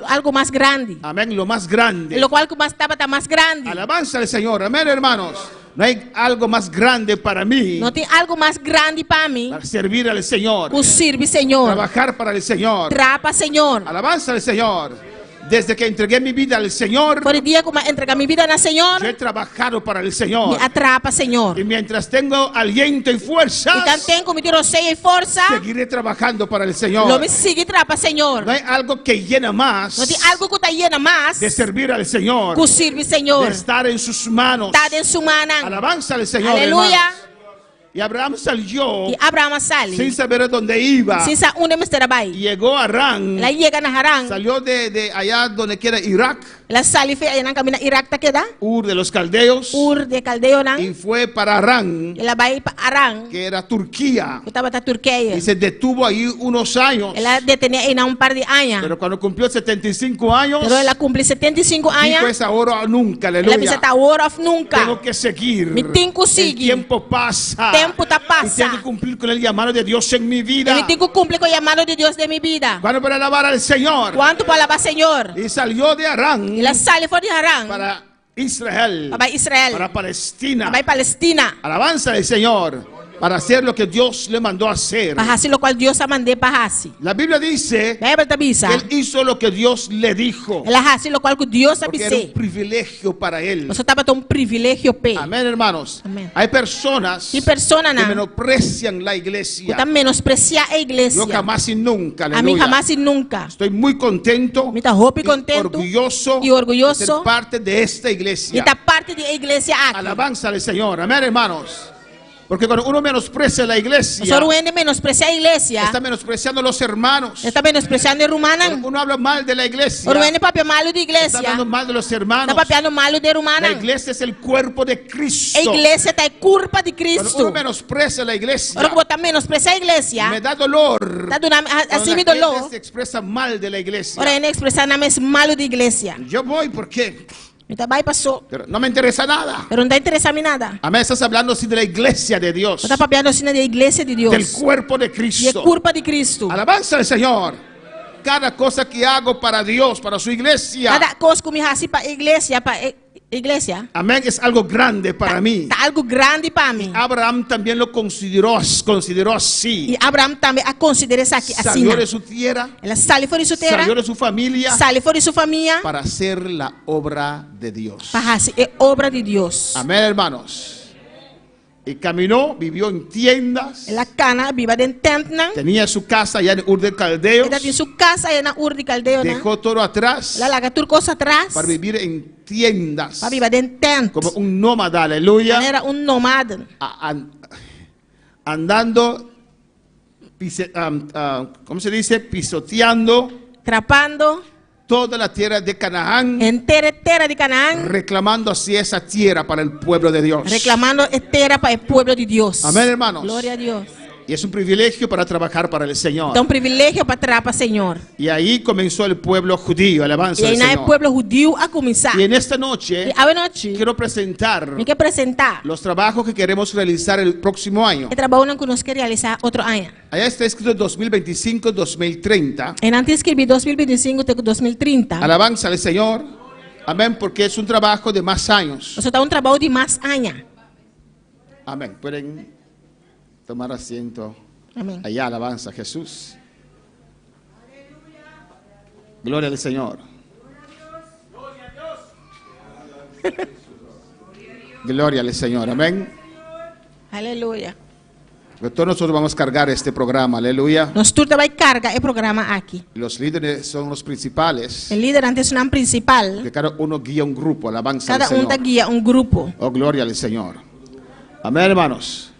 algo mais grande. Amén, lo más grande. Lo qual que estava mais grande. Alabanza al Señor. Amén, hermanos. No hay algo más grande para mí, Não tem algo mais grande para mim. para servir al Señor, O sirve Senhor. trabajar para el Señor. Trapa Senhor. Alabanza al Señor. Desde que entregué mi vida al Señor, Por el dia que eu entregar minha vida na Senhor, yo he trabajado para el me Señor. atrapa Senhor. Y mientras tengo aliento y fuerzas, Então tenho como ter roceio e força. seguiré trabajando para el Não Señor. me sigue trapa Senhor. No hay algo que llena más Não tem algo que está llena mais de servir al Señor, que o sirve de Senhor. estar en sus manos. Está em sua mão. Alabanza al Señor, Aleluia. hermanos. Y Abraham salió E Abraão sale. sin saber a dónde iba. Sem saber onde me trabalha. Llegó a Arán, Ela chega na Harã. salió de allá donde queda Irak, Ela sale fe aí na caminho Iraque tá queda. Ur de los Caldeos, Ur de Caldeonan. y fue para Arán, Ela vai para Arã. que era Turquía, Que estava na Turquia. y se detuvo ahí unos años. Ela detenia aí na par de anos. Pero cuando cumplió 75 años, Pero ela cumpre 75 dijo, anos. es ahora o nunca, Ela aleluya. precisa estar hora of nunca. Tengo que seguir. Me tenho que El seguir. tiempo pasa. Tempo tá Y passa. tengo que cumplir con el llamado de Dios en mi vida. Eu tenho que cumprir com o chamado de Deus de minha vida. Cuando para alabar al Señor. Quanto para alabar Senhor? Y salió de Arán Ela sale fora de Harã. para Israel, Para Israel. para Palestina. Para Palestina. Alabanza del Señor, para hacer lo que Dios le mandó a hacer. Para fazer o qual Deus a mandou para fazer. La Biblia dice A Bíblia avisa. que él hizo lo que Dios le dijo, Ela faz o qual Deus porque era un avisa. privilegio para él. Você estava tão privilégio pe. Amén, hermanos. Amén. Hay personas E persona que não. menosprecian la Que iglesia. tá menospreciar a igreja. Yo jamás y nunca, A mim aleluya. jamás e nunca. Estoy muy contento Me tá roupa e y contento. orgulloso Y orgulloso. de ser parte de esta E iglesia. tá parte da igreja aqui. Alabanza al Señor. Amén, hermanos. Porque cuando uno menosprecia la iglesia, Só o ende menospreciar a igreja. está menospreciando a los hermanos. Está menospreciando a romana. Cuando uno habla mal de la iglesia, O ende papel malo da está igreja. hablando mal de los Está hermanos. papel malo da romana. La iglesia es el cuerpo de Cristo. A igreja tá culpa de Cuando Cristo. uno menosprecia la iglesia, Ora que botar menospreciar a igreja. me da dolor. Tá dando Cuando assim la me gente dolor. se expresa mal de la iglesia. Ora ende expressar na mes malo da igreja. Yo voy porque Me tá passou. pero no me interesa nada. Pero não tá interessado em nada. Amén, estás hablando así de la iglesia de Dios, Você tá papiando assim da igreja de del Deus. cuerpo de E é Cristo. culpa de Cristo. Alabanza al Señor. Cada cosa que hago para Dios, para su iglesia, Cada coisa que me faço para a igreja, para iglesia, amén, es algo grande para mí. tá algo grande para mim. Abraham también lo consideró así. E Abraão também a considera isso aqui assim. Salió de su tierra, Ela saiu fora de sua terra, salió de su familia saiu fora de sua família para hacer la obra de Dios. para fazer a obra de Deus. Amén, hermanos. Y caminó, vivió en tiendas, Ela cana, viva dentro tenda, tenía su casa allá en Ur de Caldeos, ela tem sua casa aí na Ur de Caldeu, né? dejó todo atrás Ela larga tudo coisa atrás para vivir en tiendas, para viver dentro tenda. como un nómada, aleluya, Ela era nomada, andando, ¿cómo se dice? Pisoteando trapando toda la tierra de Canaán, inteira terra de Canaã, reclamando así esa tierra para el pueblo de Dios. reclamando terra para o povo de Deus. Amén, hermanos. Glória a Deus. Y es un privilegio para trabajar para el Señor. Então, privilégio para trabalhar para o Senhor. Y ahí comenzó el pueblo judío, alabanza E aí, al na Señor. povo judeu a começar. Y en esta noche E a noite, quiero presentar me quer apresentar los trabajos que queremos realizar el próximo año. o trabalho que nós queremos realizar outro ano. Allá está escrito 2025-2030. En antes escrevi 2025 até 2030. Alabanza al Señor. Amén, porque es un trabajo de más años. Nós está trabalho de mais anos. Amén. Pueden tomar asiento. Amém. Allá, alabanza a Jesús. Gloria al Señor. Gloria al Señor. Amén. Aleluia. Todos nosotros vamos a cargar este programa. Aleluya. Nós tudo vai carregar o programa aqui. Los líderes son los principales. O líder antes é o principal. Que cada uno guía un grupo. Alabanza Cada al Señor. tá guia grupo. Oh, gloria al Señor. Amén, hermanos.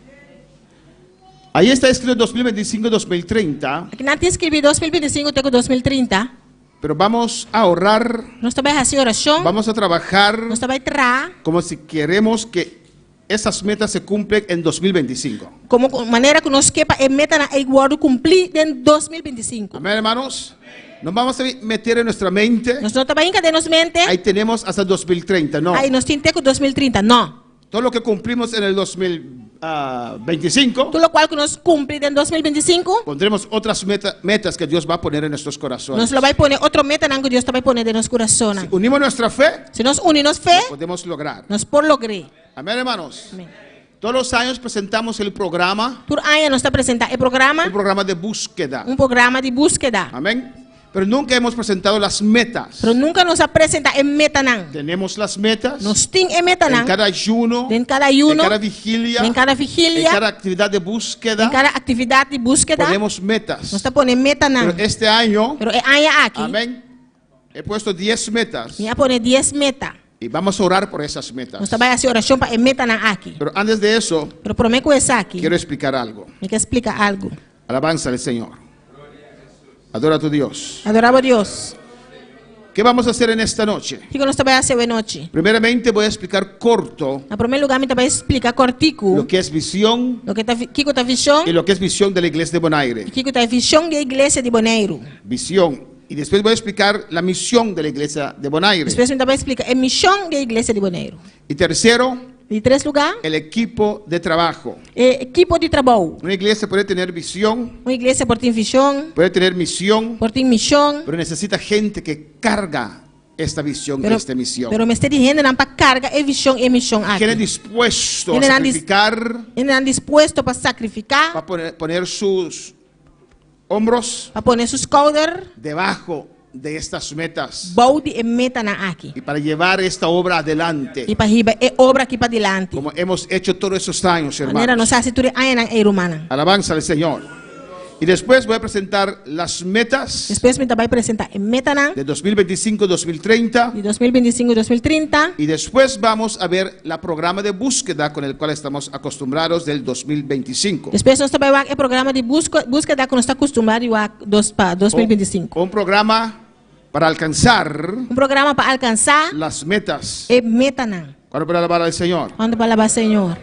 Ahí está escrito 2025-2030. Aqui antes escrevi 2025 até 2030. Pero vamos a ahorrar. Nós também fazer oração. Vamos a trabajar Nós também tra como si queremos que esas metas se cumplen en 2025. como maneira que nós quepa e meta na igual cumprir em 2025. Amén, hermanos. Nos vamos a meter en nuestra mente. Nós não também cadê nos mente. Ahí tenemos hasta 2030. No. Aí nós temos 2030. Não. Todo lo que cumplimos en el 2025, Tudo o qual que nós cumpre em 2025. pondremos otras metas que Dios va a poner en nuestros corazones. Nós vai pôr outro meta que Deus vai pôr em nosso coração. Unimos nuestra fe, Se nós unimos fé, lo podemos lograr. nós por lograr. Amén, hermanos. Amém. Todos los años presentamos el programa, Por ano nós está apresentando o programa, un programa de búsqueda. programa de búsqueda. Amén. Pero nunca hemos presentado las metas. Pero nunca nos apresenta em meta não. Tenemos las metas Nós tem em meta en não. cada ayuno, Em cada en ayuno, cada vigilia, em cada en vigília, cada actividad de búsqueda. em cada atividade de búsqueda. Ponemos Nós metas. está pondo meta não. Pero este año, Pero é ano aqui, amén, he puesto 10 metas me pôr 10 meta. y vamos a orar por esas metas. Nós vai fazer oração para meta não aqui. Pero antes de eso, Pero prometo essa aqui. quiero explicar algo. Me quer explicar algo. Alabanza al Señor. Adora a tu Dios. Adorava Deus. ¿Qué vamos a hacer en esta noche? O que nós vai fazer hoje noite? Primeramente voy a explicar corto Na primeiro lugar, me vai explicar cortico lo que es visión o que tá Kiko tá visão y lo que es visión de la iglesia de Bonaire. Kiko tá visão da igreja de Bonaire. Visión. Y después voy a explicar la misión de la iglesia de Bonaire. Depois me vai explicar a missão da igreja de Bonaire. Y tercero, Em terceiro lugar, el equipo de trabajo. equipo de trabalho. Una iglesia puede tener visión, Uma igreja por ter visão, puede tener misión, por ter missão. pero necesita gente que carga esta visión y Pero, esta misión. pero me está dizendo para carga e visão e missão aqui. Quien es dispuesto a Tienen sacrificar, Ele está disposto para sacrificar, para poner sus hombros para pôr seus cauder, debajo de estas metas balde e meta na aqui. y para llevar esta obra adelante, E para riba e obra aqui para diante. como hemos hecho todos esos años, Maneira hermanos. nós fazemos tudo aí na humana. Alabanza al Señor. Y después voy a presentar las metas Depois me vai apresentar a meta na de 2025-2030 de 2025 e 2030. y después vamos a ver la programa de búsqueda con el cual estamos acostumbrados del 2025. Depois nós também vai o programa de búsqueda que nós está acostumado para 2025. Un programa para alcanzar Programa para alcançar las metas. e meta na. Cuando para alabar al Señor. Onde para alabar Senhor.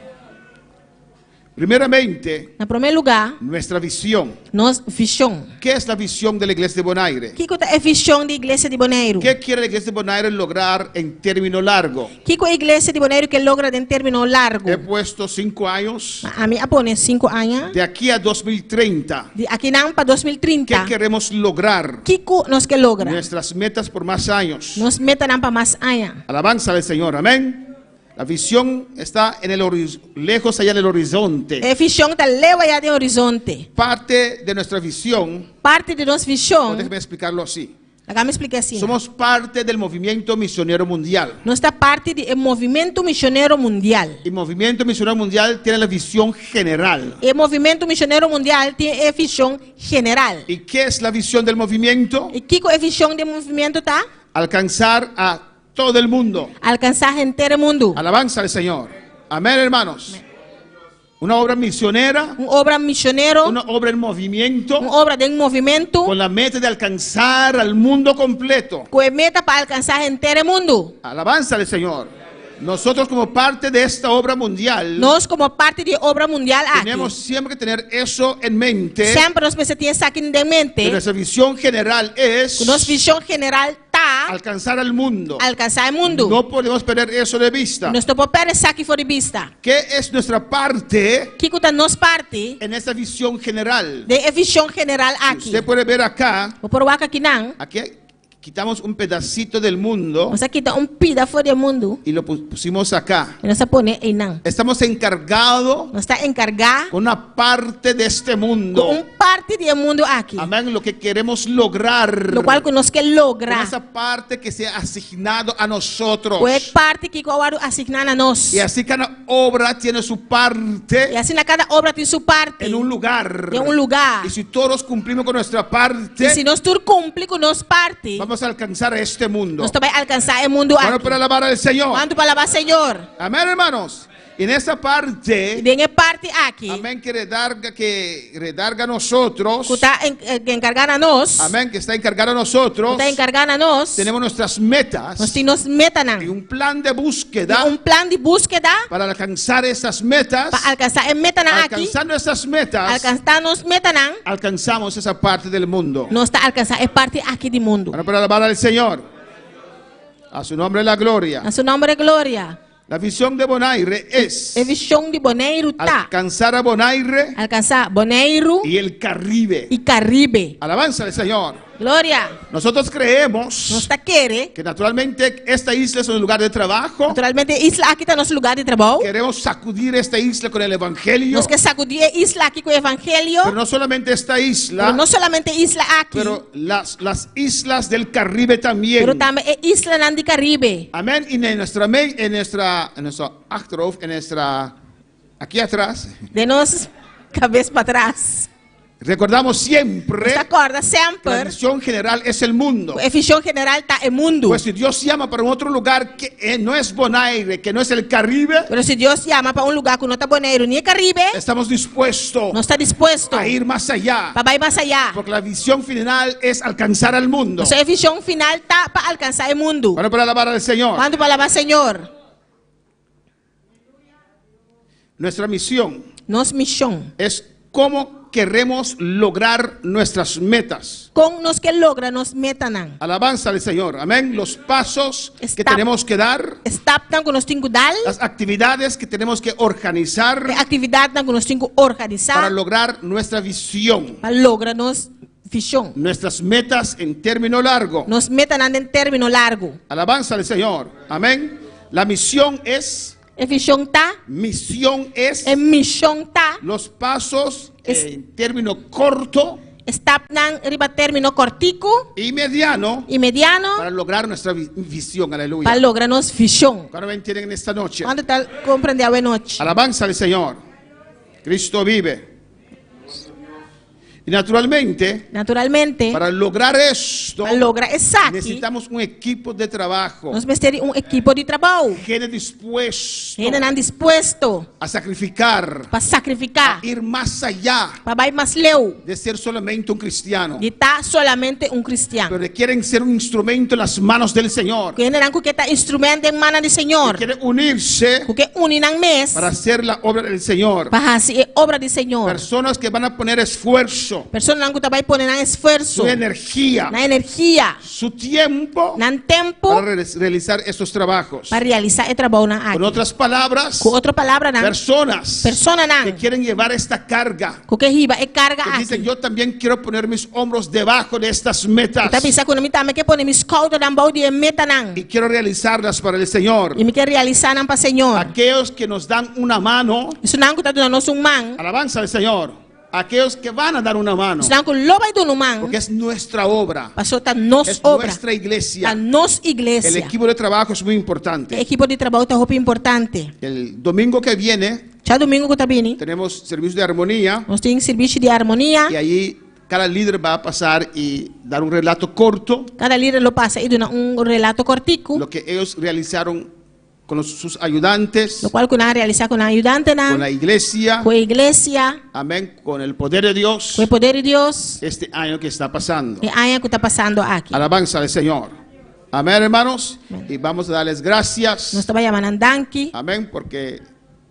Primeramente, Na primeiro lugar, nuestra visión. nós visão. ¿Qué es la visión de la iglesia de Bonaire? Que é a visão da igreja de Bonaire? ¿Qué quiere la iglesia de Bonaire lograr en término largo? Que a igreja de Bonaire que logra em término largo? He puesto 5 años. A mim apone 5 anos. De aquí a 2030. De aqui não para ¿Qué 2030. queremos lograr? Que nós que logra? Nuestras metas por más años. Nós meta não para mais anos. Alabanza al Señor, amén. La visión está en el lejos allá en el horizonte. A visão está leva aí do horizonte. Parte de nuestra visión, Parte de nossa visão. déjeme explicarlo así. Agora me explique assim. Somos parte del movimiento misionero mundial. Nós está parte do movimento missionário mundial. El movimiento misionero mundial tiene la visión general. O movimento missionário mundial tem a visão general. ¿Y qué es la visión del movimiento? E que a visão do movimento está? Alcanzar a todo el mundo. Alcançar inteiro mundo. Alabanza al Señor. Amén, hermanos. Una obra misionera, Uma obra missionária, una obra en movimiento, uma obra de movimento, con la meta de alcanzar al mundo completo. com a meta para alcançar inteiro mundo. Alabanza al Señor. Nosotros como parte de esta obra mundial, Nós, como parte de obra mundial tenemos aqui, siempre que tener eso en mente. sempre nós precisamos ter isso aqui em Que mente. nuestra visión general es Nossa visão general está alcanzar al mundo. alcançar o mundo. No podemos perder eso de vista. Nós não podemos perder isso aqui fora de vista. ¿Qué es nuestra parte Que está nossa parte en esta visión general? de visão general aqui. Usted puede ver acá, Vou pôr o aqui não. aquí quitamos un pedacito del mundo Nós aqui está pida fora do mundo. y lo pusimos acá. E nós põe aí não. Estamos encargados Nós está encarregado con una parte de este com mundo. parte do mundo aqui. Amén, lo que queremos lograr. Lo qual que nós quer Con lograr. esa parte que se ha asignado a nosotros. Ou é parte que o asignar a nós. Y así cada obra tiene su E parte assim na cada obra tem sua parte. en un lugar. En un lugar. Y si todos cumplimos con nuestra parte, E se nós tudo cumprir com nossa parte, vamos a alcanzar este mundo. nós também alcançar o mundo Bueno, aqui. para alabar al Señor. Quanto para alabar Senhor? Amén, hermanos. En esa E parte, tem a parte aqui amén, que redarga a nosotros. que está encarregada a nós. Amén, que está encargado a nosotros. Está encarregada a nós. Tenemos nuestras metas Nós temos meta y não. un plan de búsqueda Plan de búsqueda para alcanzar esas metas. para alcançar a meta não aqui. Alcanzando esas metas, Alcançar nos meta não. alcanzamos esa parte del mundo. Nós está alcançar a parte aqui do mundo. Bueno, para alabar al Señor. A su nombre la gloria. A seu nome é glória. La visión de Bonaire es A visão de Bonaire tá alcanzar a Bonaire alcançar Bonaire y el Caribe. e Caribe. Alabanza al Señor. Glória. Nosotros creemos Nós está querer. que naturalmente esta isla es un lugar de trabajo. Naturalmente, isla aqui está nosso lugar de trabalho. Queremos sacudir esta isla con el Evangelio. Nós queremos sacudir a isla aqui com o evangelho. Pero no solamente esta Pero isla, não somente isla aqui, pero las islas del Caribe también. pero também é isla nan de Caribe. Amén. Y en nuestro Achterhof, aquí atrás, De nós, cabeça para trás. recordamos siempre Você acorda que la sempre. visión general es el mundo. A visão general está o mundo. Pues si Dios llama para un otro lugar que no es Bonaire, que no es el Caribe, Pero se Deus chama para lugar que não está Bonaire nem Caribe, estamos dispuestos não está disposto a ir más allá. para ir mais allá. Porque la visión final es alcanzar al mundo. Nossa visão final está para alcançar o mundo. Bueno, para alabar al Señor. Quando para alabar Senhor, Nuestra misión nossa missão, es cómo queremos lograr nuestras metas. com nós que logra nos metanam. Alabanza al Señor. Amén. Los pasos que Está- tenemos que dar, Stap dan que nós temos que dar, las actividades que tenemos que organizar a atividade dan que nós temos que para organizar lograr nuestra visión, para lograr nos visão. nuestras metas en término largo. Nos metanam em término largo. Alabanza al Señor. Amén. La misión es, A visão tá, misión es a missão tá, los pasos Es- en término corto stap dan riba término cortico y mediano e mediano para lograr nuestra visión. Aleluya. para lograr nos visão. ¿Cuándo me entienden en esta noche? Quando tal compreender a noite. Alabanza al Señor. Cristo vive. Y naturalmente, para lograr esto, para lograr isso aqui, necesitamos un equipo de trabajo. nós precisamos ter equipo de trabalho. Gente dispuesto Ainda não disposto a sacrificar, para sacrificar, a ir más allá para ir mais leu, de ser solamente un cristiano. de estar solamente cristiano. Pero quieren ser un instrumento en las manos del Señor. Que ainda não que tá instrumento em mão do Senhor. Quieren unirse Porque unem mes para hacer la obra del Señor. para fazer obra do Senhor. Personas que van a poner esfuerzo, Pessoas que vai pôr na esforço, su energía, na energia, su tiempo na tempo para realizar estos trabajos. para realizar o trabalho na Con área. otras palabras, Com outra palavra, não. personas Persona que não. quieren llevar esta carga, Com que riba é carga que dicen, aqui. yo también quiero poner mis hombros debajo de estas metas Tá pensando que não me também que pôr mis cauda na mão de meta não. y quiero realizarlas para el Señor. E me quer realizar não para Senhor. Aquellos que nos dan una mano, Isso não que tá dando nosso mão. alabanza al Señor. Aquellos que van a dar una mano, Isso não que lo vai dando mão. porque es nuestra obra, Passou tá nos es obra. nuestra Tá iglesia. nos El igreja. equipo de trabajo es muy importante. Equipo de trabalho tá roupa importante. El domingo que viene Já domingo que tá vindo, tenemos servicio de armonía nós temos serviço de harmonia. y allí cada líder va a pasar y dar un relato corto, Cada líder lo passa e dá relato cortico, lo que ellos realizaron con sus ayudantes, lo qual que nós realizar com a ajudante, con la iglesia, com a igreja, amén, con el poder de Dios, com o poder de Deus, este año que está pasando. e aí que está passando aqui. Alabanza al Señor. Amén, hermanos. Y vamos a darles gracias. Nós estamos chamando Danke, Amén, porque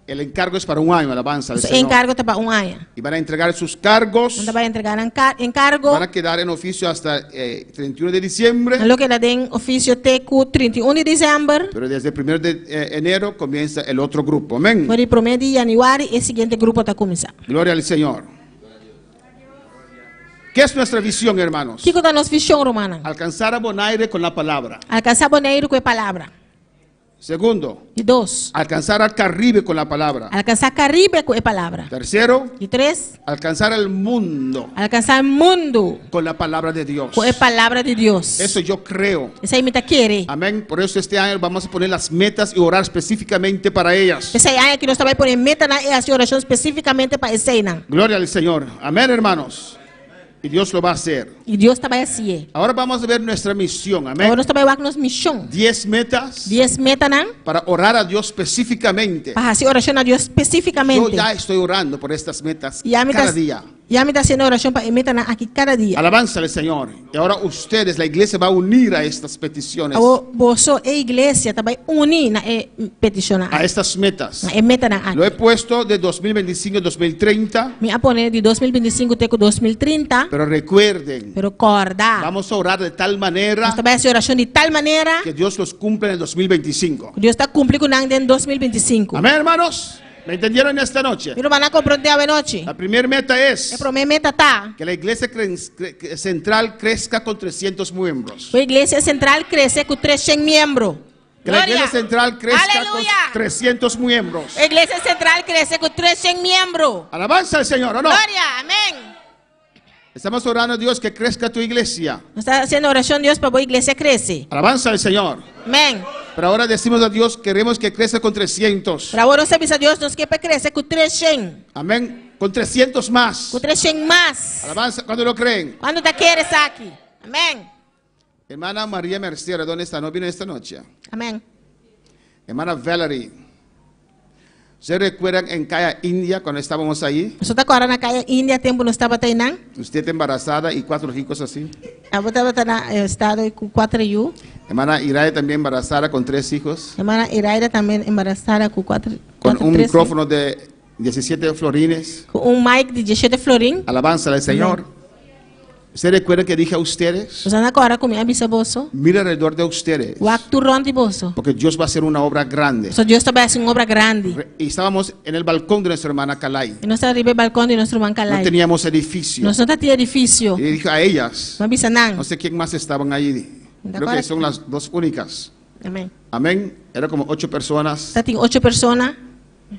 el encargo es para un año, alabanza al o Señor. encargo está para ano. Y van a entregar sus cargos, Nós vai entregar encargo, van a quedar en oficio hasta 31 de diciembre, lo que dá em ofício teco 31 de dezembro, pero desde el 1 de enero comienza el otro grupo. Amén. por o 1 de janeiro, e o seguinte grupo está começando. Gloria al Señor. ¿Qué es nuestra visión, hermanos? O que está nossa visão, romana? Alcanzar a Bonaire con la palabra. Alcançar Bonaire com a palavra. Segundo, E 2, alcanzar al Caribe con la palabra. alcançar Caribe com a palavra. Tercero, E 3, alcanzar el mundo alcançar o mundo con la palabra de Dios. com a palavra de Deus. Eso yo creo. Isso aí me está querer. Amén. Por eso este año vamos a poner las metas y orar específicamente para ellas. Esse aí que nós também pôr meta na oração especificamente para esse aí. Gloria al Señor. Amén, hermanos. Y Dios lo va a hacer. E Deus também assim. Ahora vamos a ver nuestra misión. Agora Amén. nós também vamos nos missão. 10 metas 10 metas não? para orar a Dios específicamente. Para fazer oração a Deus Yo especificamente. ya estoy orando por estas metas E a mim cada día. já me está fazendo oração para meta aqui cada dia. Alabanza al Señor. Y ahora ustedes, la iglesia, va a unir a estas peticiones, Você e a igreja também unir na petição a estas metas. na meta na Lo he aqui. puesto de 2025 a 2030, Me apone de 2025 até 2030. pero recuerden, Pero corda. vamos a orar de tal manera Nós também fazer oração de tal maneira que Dios los cumpla en el 2025. que Deus está cumprindo com em 2025. Amén, hermanos. ¿Me entendieron esta noche? Pero van a compreender a noite. La primera meta es A primeira meta tá. que la iglesia central crezca con 300 miembros. A igreja central cresce com 300 membros. Que la iglesia central crezca Aleluya. con 300 miembros. A igreja central cresce com 300 membros. Alabanza al Señor, ¿o no? Glória, amém. Estamos orando a Dios que crezca tu iglesia. Nós estamos fazendo oração a Deus para a igreja crescer. Alabanza al Señor. Amém. Pero ahora decimos a Dios, queremos que crezca con 300. Para agora nós sabemos a Deus, nós queremos crescer com 300. Amén. Con 300 más. Com 300 mais. Alabanza, ¿cuándo lo creen? Quando tá querer estar aqui? Amém. Hermana María Mercier, ¿dónde está? ¿No vino esta noche? Amém. Hermana Valerie. ¿Ustedes recuerdan en Calla, India, cuando estábamos ahí? Nós está agora na caia Índia, tempo nós estava treinando. Usted embarazada y 4 hijos así. Eu estava na estado com 4 anos. Hermana Irae también embarazada con 3 hijos. Hermana Iraida também embarazada com 4 Con un 3 micrófono de 17 florines. com mic de 17 florim. Alabanza al Señor. ¿Ustedes recuerdan que dije a ustedes? Nós agora com minha bisavó. Mira alrededor de ustedes. O acto de bolso. Porque Dios va a hacer una obra grande. So Deus também faz uma obra grande. Y estábamos en el balcón de nuestra hermana Calay. E nós estamos arriba do balcão de nosso irmão No Calai. teníamos edificio. Nós não temos edifício. Y dije a ellas, Mas bisa não. no sé quién más estaban ahí. Creo que son las 2 únicas. Amém. Amén. Era como 8 personas. Tá tem 8 pessoas,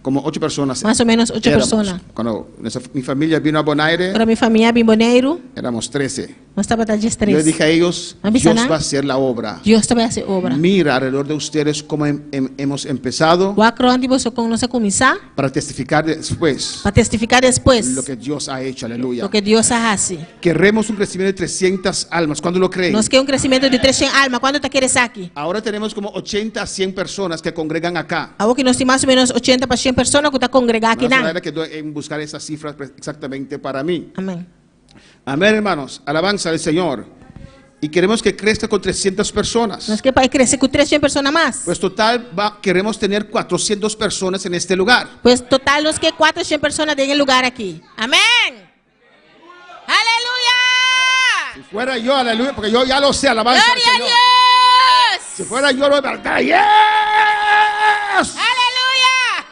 Como 8 personas. mais ou menos 8 éramos. pessoas. Cuando mi familia vino a Bonaire, Agora minha família é Bimboneiro, éramos 13. Não está para Yo les estresse. dije a ellos, Ambisa Dios na? va a hacer la obra. Deus também vai fazer obra. Mira alrededor de ustedes cómo hemos empezado O acrônimo você começa a começar para testificar después para testificar depois lo que Dios ha hecho. Aleluya. o que Deus faz. Queremos un crecimiento de 300 almas. ¿Cuándo lo creen? Nós queremos crescimento de 300 almas. Quando está querendo aqui? Ahora tenemos como 80 a 100 personas que congregan acá. Algo que nós temos mais ou menos 80 para 100 pessoas que estão congregadas aqui, No não? hace que doy en buscar esas cifras exactamente para mí. Amém. Amén, hermanos. Alabanza al Señor. Y queremos que crezca con 300 personas. Nós queremos crescer com 300 pessoas mais. Pues total, queremos tener 400 personas en este lugar. Pois total nós queremos 400 pessoas em lugar aqui. Amém. Aleluia. Si fuera yo, aleluya, porque yo ya lo sé, alabanza al Glória a Señor. Deus. Si fuera yo, lo voy a cantar. ¡Yes! Aleluia.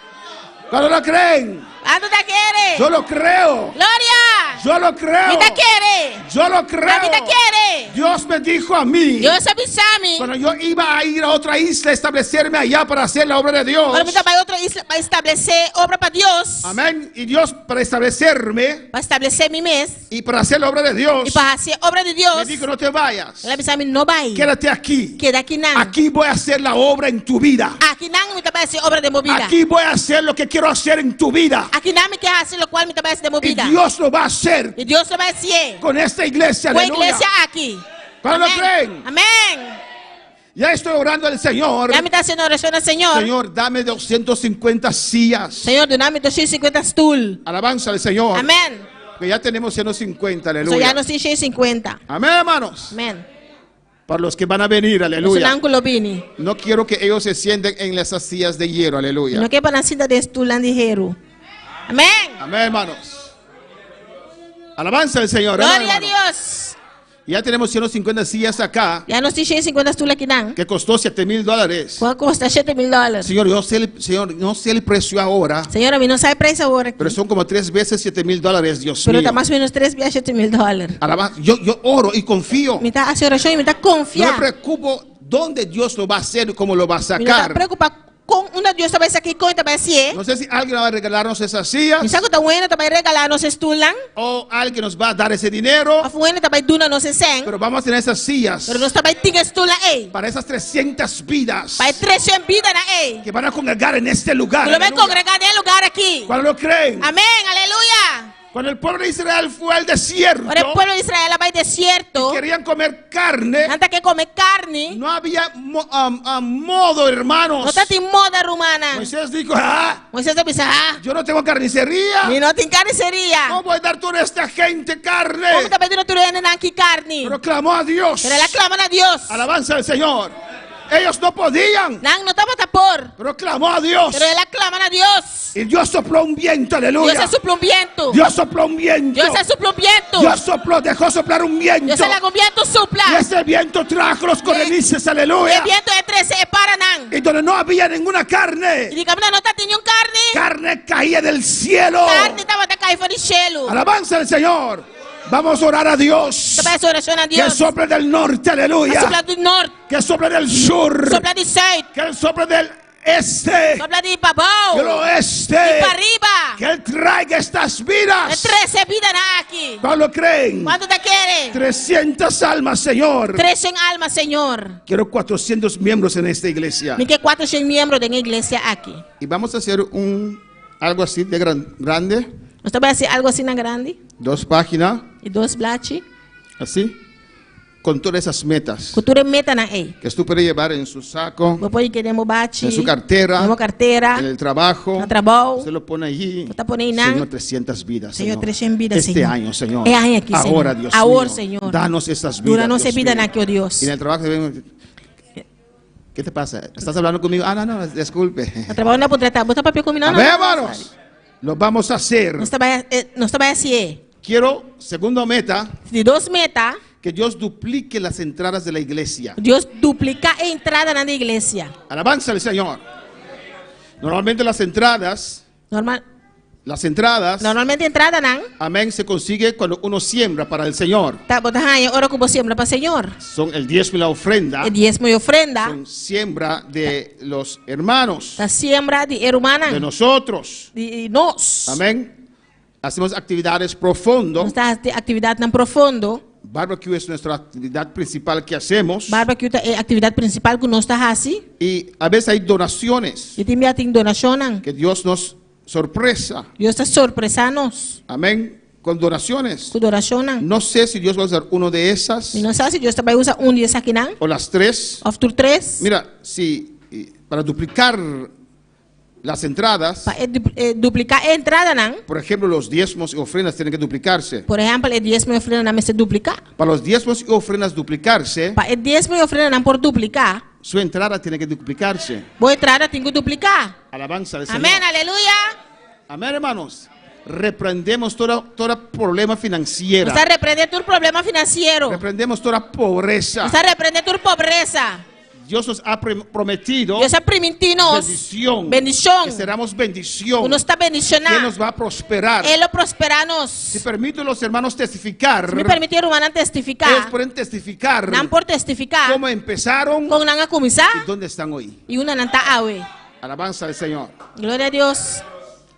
¿Cuándo lo creen? Quando está querendo? Yo lo creo. Glória. Yo lo creo. Me está querendo? Yo lo A vida creo. querendo? Dios me dijo a mí, Deus avisou-me. cuando yo iba a ir a otra isla, establecerme allá para hacer la obra de Dios. Quando me trabalhar em outra isla para estabelecer obra para Deus. Amén. Y Dios, para establecerme Para estabelecer mim mesmo. y para hacer la obra de E Dios, para fazer obra de me Deus. dijo, no te vayas. Ela avisou-me, não vai. Quédate aquí. Queda aqui não. Aquí voy a hacer la obra en tu vida. Aqui não me trabalha fazer obra de movida. Aquí voy a hacer lo que quiero hacer en tu vida. Aqui não me quer fazer o qual me trabalha de Y movida. Dios lo va a hacer E Deus vai fazer. con esta iglesia. Com a Aleluya. igreja aqui. ¿Cuándo lo Amém. creen? Amém. Ya estoy orando al Señor. Já me está sendo oração ao Senhor. Señor, dame 250 sillas. Senhor, do nome de 250 stool. Alabanza al Señor. Amém. Que ya tenemos 150. Só já Aleluya. não tem 150. Amén, hermanos. Amém. Para los que van a venir, Isso aleluya. não colobini. No quiero que ellos se sienten en esas sillas de hierro, aleluya. Não quer para nascida de stool lá de hero. Amém. Amén, hermanos. Alabanza al Señor. Glória a hermano. Deus. Ya tenemos 150 sillas acá, Já não tem 150 stool aqui não. que costó $7,000. Quanto custa? $7,000. Señor, Señor, no sé el precio ahora, Senhor, a mim não sai preço agora aqui. pero son como 3 veces $7,000, Dios Pero mío. está mais ou menos 3 vezes $7,000. Alabanza. Yo oro y confío. Me está haciendo oração e me está No me confiando. preocupo dónde Dios lo va a hacer y cómo lo va a Me está sacar. preocupado com uma Deus talvez aqui com talvez se. No sé si alguien va a regalarnos esas sillas Me sabe que tá bueno também regalar nos estulan. o alguien nos va a dar ese dinero, A bueno também duna nos sen. pero vamos a tener esas sillas Pero nós também tinha estulan ei. para esas 300 vidas Para 300 vida na ei. que van a congregar en este lugar. Que lo vai Aleluya. congregar em lugar aqui. ¿Cuándo lo creen? Amém, aleluia. Cuando el pueblo de Israel fue al desierto, Ora o povo de Israel vai desierto. querían comer carne, Anta que come carne. no había modo, hermanos. Não tá tem moda romana. Moisés dijo, Moisés avisa, yo no tengo carnicería. mi não tem carniceria. ¿Cómo voy a dar toda esta gente Como carne? também não tem aqui carne. Pero clamó a Dios. Pero ela clama a Deus. Alabanza al Señor. Ellos no podían, Não estava tapor. pero clamó a Dios. Pero ela clama a Deus. Y Dios sopló un viento, Deus aleluya. é suplo um viento. Dios sopló un viento. Deus é suplo um viento. Dios sopló, dejó soplar un viento. Deus é um viento supla. Y ese viento trajo los correnices, E aleluya. viento é 13 para não. Y donde no había ninguna E carne, digamos, não tá tendo carne. carne caía del cielo. Carne estava da cair fora de gelo. Alabanza al Señor. Vamos a orar a Dios. Também é oração a Que Deus. sople del norte, A aleluya. sopla do norte, Que sople del sur. sopla do sul, Que él sople del este. sopla de babau. Del E oeste. para arriba. Que él traiga estas É vidas. 13 vida na aqui. ¿Cuál lo creen? Quanto tá querendo? 300 almas, Señor. 300 almas, Senhor. Quiero 400 miembros en esta iglesia. Me quer 400 membros da igreja aqui. Y vamos a hacer algo así de grande. Nós também fazer algo assim na grande. 2 páginas. E 2 blate. Así. Con todas esas metas. Cultura meta na ei. Que tú puedes llevar en su saco, Depois queremos bate. en su cartera, Temos carteira. en el trabajo. No trabalho. Se lo pone allí. Está pone aí, não? Señor, 300 vidas. Senhor, 300 vidas, Este Senhor. año, Señor. É ano aqui, Senhor. Ahora, Dios Ahora, mío. Senhor. Danos esas vidas. Dura nossa Dios vida mío. naquele Deus. Y en el trabajo te ven, ¿qué te pasa? ¿Estás hablando conmigo? No, disculpe. No trabalho não pode tratar. Bota papel comigo, não. Amén, hermanos. Lo vamos a hacer. Nós trabalha assim. Quiero, segunda meta, De 2 metas, que Dios duplique las entradas de la iglesia. Deus duplica a entrada na igreja. Alabanza al Señor. Normalmente las entradas, Normalmente entrada não. amén, se consigue cuando uno siembra para el Señor. Tá, bota aí, ora como siembra para Senhor. Son el diezmo y la ofrenda. E diezmo e ofrenda. Son siembra de los hermanos, Da siembra de hermana. de nosotros. De nós. Amén. Hacemos actividades profundas Nós tá atividade na profundo. Barbecue es nuestra actividad principal que hacemos. Barbecue é a atividade principal que nós está assim. Y a veces hay donaciones E tem ating donacionan. que Dios nos sorpresa. Deus está sorpresanos Amén. Con donaciones. com donacionan. No sé si Dios va a usar uno de esas E não sabe se Deus também usa desse aqui não. o las tres. Of tur 3. Mira, si para duplicar las entradas, Para duplicar a entrada não. por ejemplo, los diezmos y ofrendas tienen que duplicarse. Por exemplo, é 10 mil ofrenda não se duplicar. Para los diezmos y ofrendas duplicarse, Para 10 mil ofrenda não por duplicar. su entrada tiene que duplicarse. Boa entrada tem que duplicar. Alabanza al Señor. Amém, aleluia. Amén, hermanos. Reprendemos todo problema financiero. Você repreende tu problema financeiro. Reprendemos toda pobreza. Você repreende tu pobreza. Dios nos ha prometido Deus está permitindo-nos bendición. bendición. Que seremos bendición. Nos está Que Él bendicionando. nos va a prosperar. Ele prospera-nos. Si permito los hermanos testificar, Me permitir humana ellos testificar. pueden testificar Não por testificar. cómo empezaron Com não a y começar. dónde están hoy. E uma não está awe. Alabanza al Señor. Glória a Deus.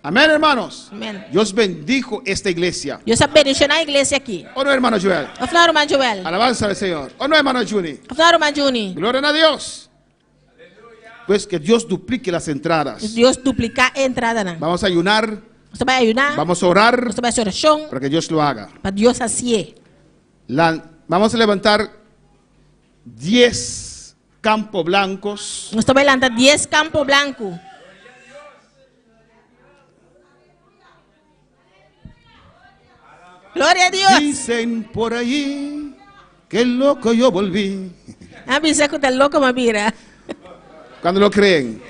Amén, hermanos. Amém. Dios bendijo esta iglesia. Deus está bendicionando a igreja aqui. ¿O no, hermano Joel? Afinal, irmão Joel. Alabanza al Señor. ¿O no, hermano Juni? Afinal, irmão Juni. Gloria a Dios. Pues que Dios duplique las entradas. Deus duplicar a entrada não. Vamos a ayunar, Você vai ayunar. vamos a orar Você vai fazer oração. para que Dios lo haga. Para Deus assim. Vamos a levantar 10 campos blancos. Nós também lança 10 campo branco. Glória a Deus. Dicen por ahí que loco yo volví. A bisa ko tal louco mabira. Cuando lo creen.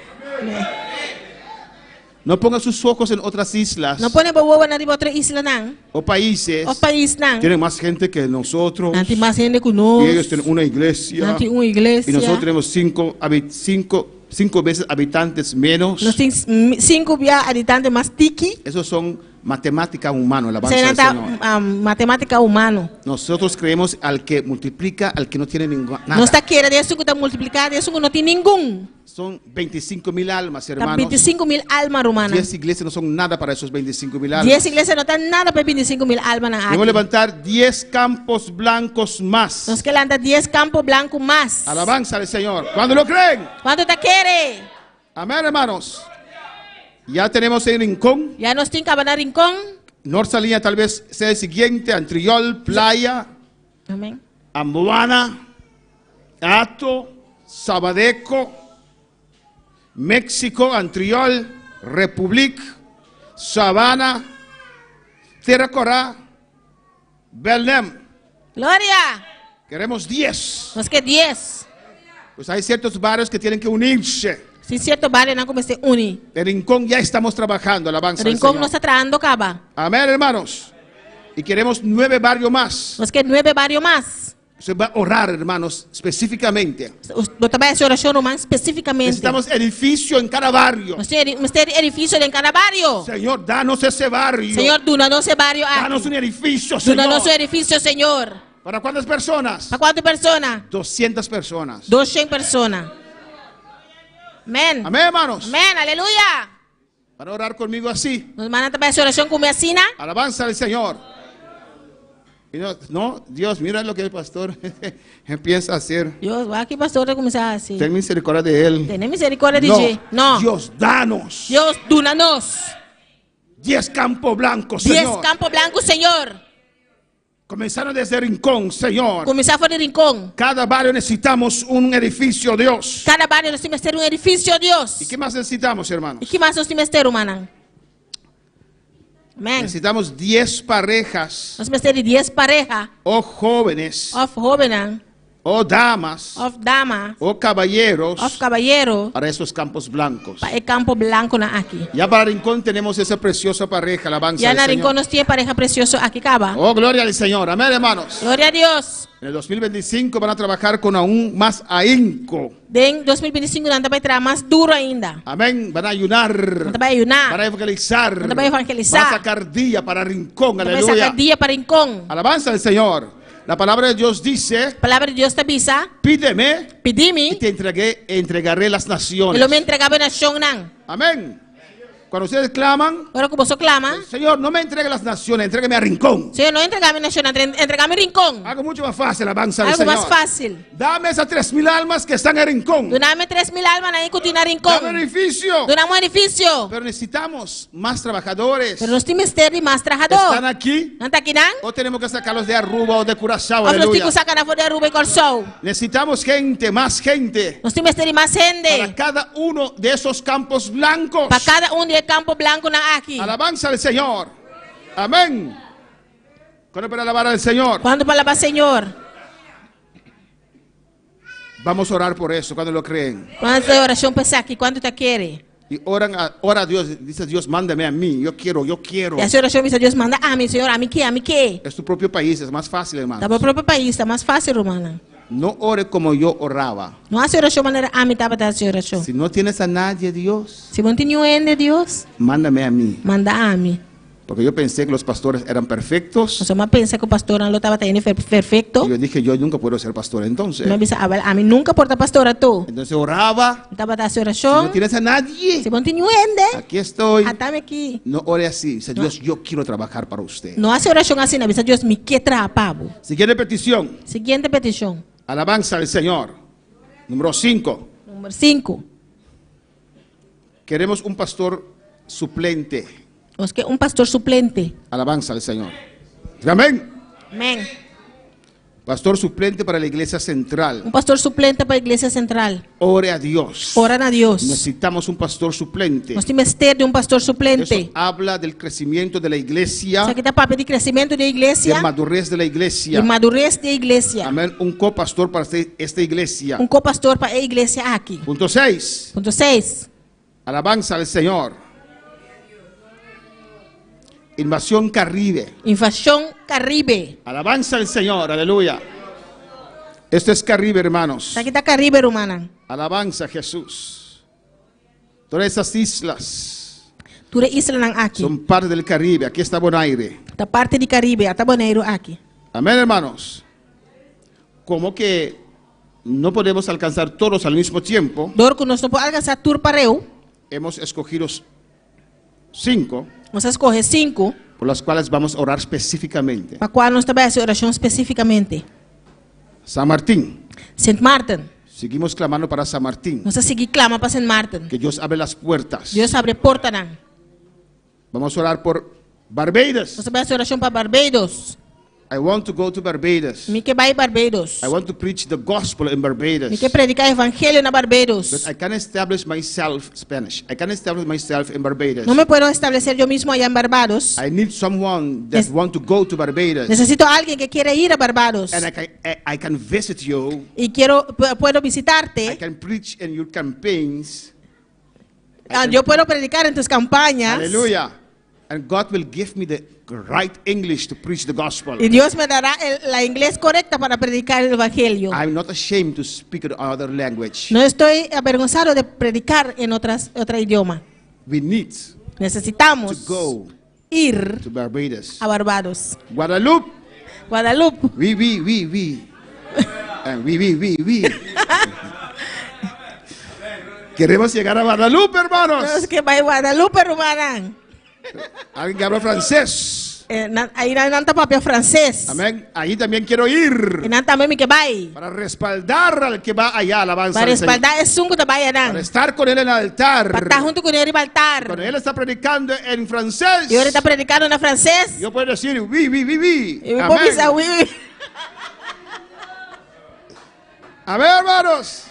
No pongan sus ojos en otras islas Não pode bawa na riba outra isla nang. o países. O país nang. Tienen más gente que nosotros. Nanti mais gente Y conosco. ellos tienen una iglesia. Nanti uma igreja. Y nosotros tenemos cinco veces habitantes menos. Nós temos 5 habitantes mais tiki. Esos son matemática humana, alabanza Você del não Señor. tá matemática humano. Nosotros creemos al que multiplica, al que no tiene nada. Nós está querendo isso que está multiplicado, isso que não tem nenhum. Son 25,000 almas, Tá hermanos. 25,000 almas romanas. 10 iglesias no son nada para esos 25,000 almas. 10 igrejas não tem nada para 25,000 almas na Debemos área. levantar 10 campos blancos más. Nós queremos dar 10 campos blancos mais. Alabanza al Señor. ¿Cuándo lo creen? Quanto tá querendo? Amén, hermanos. Ya tenemos en Rincón. Já nós temos que na Rincón. Norte Línea tal vez sea el siguiente. Antriol, Playa, Amém. Amboana, Ato, Sabadeco, México, Antriol, Republic, Sabana, Tierra Corá, Belém. Glória! Queremos 10. Nós queremos 10. Pues hay ciertos barrios que tienen que unirse. Se certo barrio não comece a unir. En Rincón ya estamos trabajando, alabanza al Rincón Señor. nós está trabalhando caba. Amén, hermanos. Y queremos 9 barrios más. Nós queremos 9 barrios mais. Se va a orar, hermanos, específicamente. Nós também essa oração romana especificamente. Necesitamos edificio en cada barrio. Nós temos edifício em cada barrio. Señor, danos ese barrio. Senhor, dona-nos esse barrio Danos un aqui. edificio, Señor. Dona-nos edifício, Senhor. ¿Para cuántas personas? Para quantas pessoas? 200 personas. 200 pessoas. Amém. Amén, hermanos. Amém, aleluia. Para orar conmigo así. Nos manda também essa oração como assim, né? Alabanza al Señor. Y no, Dios, mira lo que el pastor empieza a hacer. Deus, aqui pastor vai começar assim. Ten misericordia de él. Tem misericórdia de No, Deus. Não. Dios, danos Deus, dona-nos 10 campos blancos, 10 Señor. campos blancos, Senhor. Comenzaron desde Rincón, Señor. Começar fora de Rincón. Cada barrio necesitamos un edificio, Dios. Cada barrio nós temos que ter edifício, Deus. ¿Y qué más necesitamos, hermanos? E que mais nós temos que ter, humana? Amém. Necesitamos 10 parejas Nós temos que ter 10 parejas. o jóvenes Of jovens, o damas of damas, o caballeros of caballeros. para esos campos blancos. Para o campo branco na aqui. Ya para Rincón tenemos esa preciosa pareja, alabanza Já al na Rincón Señor. nós temos pareja preciosa aqui, caba. Oh, gloria al Señor. Amén, hermanos. Glória a Deus. En el 2025 van a trabajar con aún más ahínco. Em 2025 nós vai trabalhar mais duro ainda. Amén. Van a ayunar. Nós vai ayunar. Para evangelizar. Nós vai evangelizar. Va a sacar día para Rincón. Nós vai Aleluya. sacar dia para Rincón. Alabanza al Señor. La palabra de Dios dice, A palavra de Deus te avisa. pídeme y Pedi-me. te entregaré las naciones. Ele me entregava na chão, não. Amén. Cuando ustedes claman, Agora que você clama, Señor, no me entregue las naciones, entrégueme a rincón. Senhor, não entregar-me nação, entregar-me rincón. Algo mucho más fácil, alabanza al Algo Señor. mais fácil. Dame esas 3,000 almas que están en rincón. Doname 3,000 almas na continuar Dame rincón. un edificio. Doname edifício. Pero necesitamos más trabajadores. Pero nós temos que ter mais ¿Están trabajador. aquí? Não está aqui, não? ¿O tenemos que sacarlos de Aruba o de Curazao? Nós temos Aleluya. que sacar na folha de Aruba e Corsol. Necesitamos gente, más gente. Nós temos que ter mais Para gente. cada uno de esos campos blancos. Para cada de Campo Blanco na aqui. Alabanza al Señor. Amén. ¿Cuándo para alabar al Señor? Quando para lavar, Senhor? Vamos a orar por eso, cuando lo creen. Quando a oração pensar aqui, quando tu quer? Y ora a Dios, dice Dios, mándame a mí, yo quiero. E a oração diz, Deus manda a mim, Senhor, a mim que? Es tu propio país, es más fácil, hermano. Tá para o próprio país, está mais fácil, romana. No ore como yo oraba. Não há oração maneira a mim, tá para dar oração. Si no tienes a nadie, Dios, Se não tem nenhum de Deus, mándame a mí. manda a mim. Porque yo pensé que los pastores eran perfectos. Você mas pensa que o pastor não estava tendo perfeito. Y yo dije, yo nunca puedo ser pastor entonces. Mas bisa a mim nunca porta pastora tu. Entonces oraba. Estava dar Si no oração. tienes a nadie, Se não tem nenhum aquí estoy. atame aqui. No ore así. Dice Dios, yo quiero trabajar para usted. Não há oração assim, na bisa Deus me quer trapavo. Siguiente petición. Seguinte petição. Alabanza al Señor. Número 5. Número 5. Queremos un pastor suplente. Nós quer pastor suplente. Alabanza al Señor. Amén. Amém. Pastor suplente para la iglesia central. Pastor suplente para a igreja central. Ore a Dios. Ora a Deus. Necesitamos un pastor suplente. Nós temos que ter de pastor Eso suplente. habla del crecimiento de la iglesia, Isso aqui está papel de crescimento da de igreja. madurez de la De iglesia. madurez da igreja. Amén. Un copastor para esta iglesia. Co-pastor para a igreja aqui. Punto 6. Ponto 6. Alabanza al Señor. Invasión Caribe. Invasão Caribe. Alabanza al Señor. Aleluya. Esto es Caribe, hermanos. Aqui está Caribe, romana. Alabanza a Jesús. Todas esas islas Tura isla nang aqui. son parte del Caribe. Aquí está Bonaire. Da parte de Caribe, até Bonaire aqui. Amén, hermanos. Como que no podemos alcanzar todos al mismo tiempo, Dor que nós não podemos alcançar tur pareu. hemos escogido 5 Nós escolhe 5 por las cuales vamos a orar específicamente. para qual nós trabalhamos oração especificamente. San Martín. Saint Martin. Seguimos clamando para San Martín. Nós seguimos clama para Saint Martin. Que Dios abre las puertas. Deus abre porta nang. Vamos a orar por Barbados. Nós trabalhamos oração para Barbados. I want to go to Barbados. Me que vai Barbados. I want to preach the gospel in Barbados. Me que predicar evangelho na Barbados. But I can establish myself, Spanish. I can establish myself in Barbados. Não me puedo estabelecer eu mesmo allá em Barbados. I need someone that want to go to Barbados. Necesito alguém que queira ir a Barbados. And I can visit you. E puedo visitarte. I can preach in your campaigns. Eu puedo predicar em tus campanhas. Hallelujah. And God will give me the right English to preach the gospel. E Deus me dará la inglés correcta para predicar el evangelio. I'm not ashamed to speak in other language. No estoy avergonzado de predicar en otro idioma. We need Necesitamos to go ir to Barbados. a Barbados. Guadalupe. Guadalupe. We. And we. Queremos llegar a Guadalupe, hermanos. Los que va a Guadalupe, romana. Alguien que habla francés. Ahí no anda papel francés. Amén. Allí también quiero ir. Y no también mi que va ahí. Para respaldar al que va allá, alabanza Para al Señor. respaldar el sungo de vaya Para dan. estar con él en el altar. Para estar junto con él en el altar. Cuando él está predicando en francés, Y ahora está predicando en francés. yo puedo decir, oui. Y me pongo a decir, oui. Amén, hermanos.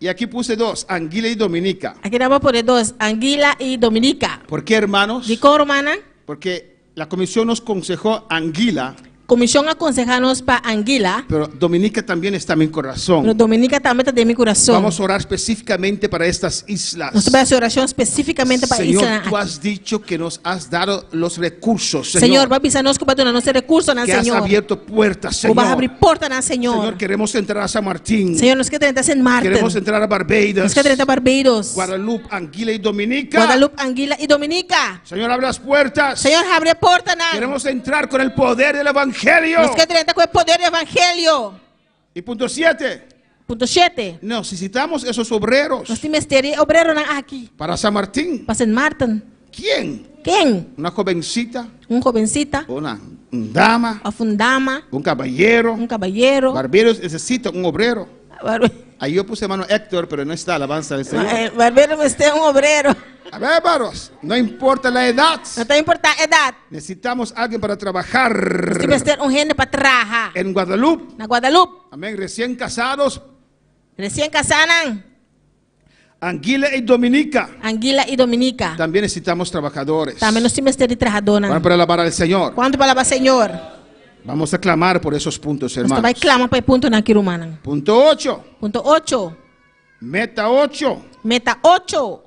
Y aquí puse 2, Anguila y Dominica. Aquí vamos a poner 2, Anguila y Dominica. ¿Por qué, hermanos? Dico, romana. Porque la comisión nos aconsejó Anguila, Comisión aconsejanos para Anguila, pero Dominica también está en mi corazón. pero Dominica también está de mi corazón. Vamos a orar específicamente para estas islas. Nosotros vamos a hacer oración específicamente para Señor, Isla. tú has dicho que nos has dado los recursos, Señor, va a avisarnos que va a dar nuestros recursos, que has Señor. abierto puertas, O vas a abrir Señor. puertas, Señor. Señor, queremos entrar a San Martín. Señor, nos queda 30 en Martin. Queremos entrar a Barbados, Nos queda 30 Barbados. Guadalupe, Anguila y Dominica. Guadalupe, Anguila y Dominica. Señor, abre las puertas. Señor, abre puertas. Queremos entrar con el poder del Evangelio. Nos queda 30 con el poder del evangelio. Y punto 7. Punto 7. Necesitamos esos obreros Nós temos ter obreiro na aqui. para San Martín. Para San Martin. ¿Quién? Quem? Una jovencita, Jovencita. una dama, Uma dama. un caballero. Caballeiro. Barberos necesitan un obrero. Ahí yo puse hermano Héctor, pero no está alabanza del Señor. Barbeiro mas tem obreiro. A ver, hermanos, no importa la edad. Não tem importar a idade. Necesitamos alguien para trabajar Nós temos ter gente para trabalhar. en Guadalupe. Na Guadalupe. Amén. Recién casados, Recém casados. Anguila y Dominica. Anguila e Dominica. También necesitamos trabajadores. Também nós temos ter trabalhadores. Van para alabar al Señor. Quanto para o Senhor? Vamos a clamar por esos puntos, Nós hermanos. vai clamar para ponto na Kirumana. Punto 8. Punto 8. Meta 8. Meta 8.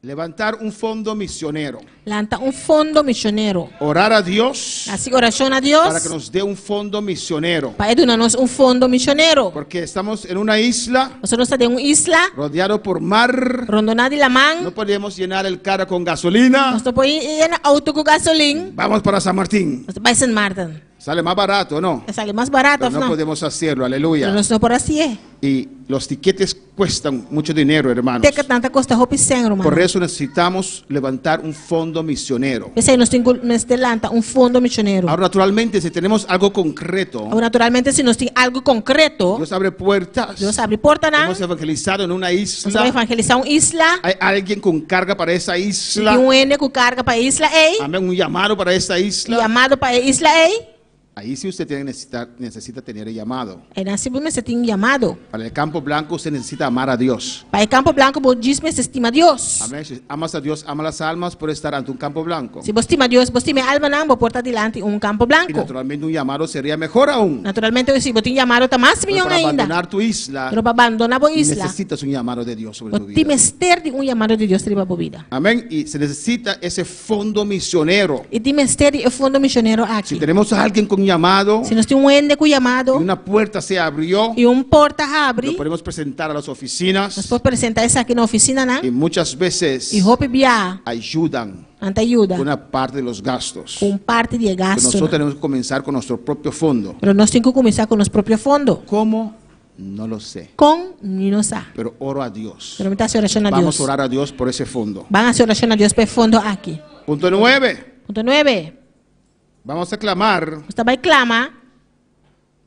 Levantar un fondo misionero. Lanta fundo missionário. Orar a Dios Assim, oração a Deus. para que nos dé un fondo misionero. Para dar-nos fundo missionário. Porque estamos en una isla Nós estamos em uma isla. rodeado por mar. Rondonada de la man. No podemos llenar el carro con gasolina. Nós estamos em auto com gasolina. Vamos para San Martín. Nós vai San Martin. Sale más barato, ¿no? Sale mais barato, Pero no não? podemos hacerlo, Pero aleluya. nós não por assim. Y los tiquetes cuestan mucho dinero, hermanos. Tem que tanta costa roupa sem, irmão. Por eso necesitamos levantar un fondo misionero. Esse aí nós temos que lançar fundo missionário. Ahora, naturalmente, si tenemos algo concreto, Agora, naturalmente, se nós temos algo concreto, Dios abre puertas. Deus abre porta, não? Hemos evangelizado en una Nós vamos isla. evangelizar uma isla. Hay alguien con carga para esa E isla. N com carga para a isla, ei. Amén. Un llamado para esa E isla. amado para a isla, ei. Ahí sí usted necesita tener el llamado. É na simplesmente você tem llamado. Para el campo blanco usted necesita amar a Dios. Para o campo branco, você diz, mas estima Deus. Amén. Si amas a Dios, ama las almas por estar ante un campo blanco. Se você estima Deus, você estima alma, não, você porta adiante campo Y branco. naturalmente un llamado sería mejor aún. Naturalmente, se você tem llamado, está mais Pero milhão para ainda. abandonar tu isla, Pero para abandonar a isla, necesitas un llamado de Dios sobre tu você vida. tem ter de llamado de Deus para a vida. Amén. Y se necesita ese fondo misionero. E tem ter de fundo missionário Si aqui. tenemos a alguien con llamado Se nós temos ende com y llamado una puerta se abrió, e porta lo abre, podemos presentar a las nós oficinas podemos apresentar isso aqui na oficina, não? y muchas veces E roupa biar, ayudan ante ajuda, con una parte de los gastos. com parte de Pero gasto. nosotros tenemos que comenzar con nuestro propio fondo. Pero nós temos que começar com nosso próprio fundo. ¿Cómo? No lo sé. Com, não sabe. Pero oro a Dios. Pero me está oração a Vamos Deus. a orar a Dios por ese fondo. Van a hacer oración a Dios para el fondo aquí. Punto 9. Punto 9. Vamos a clamar Usted va a clamar.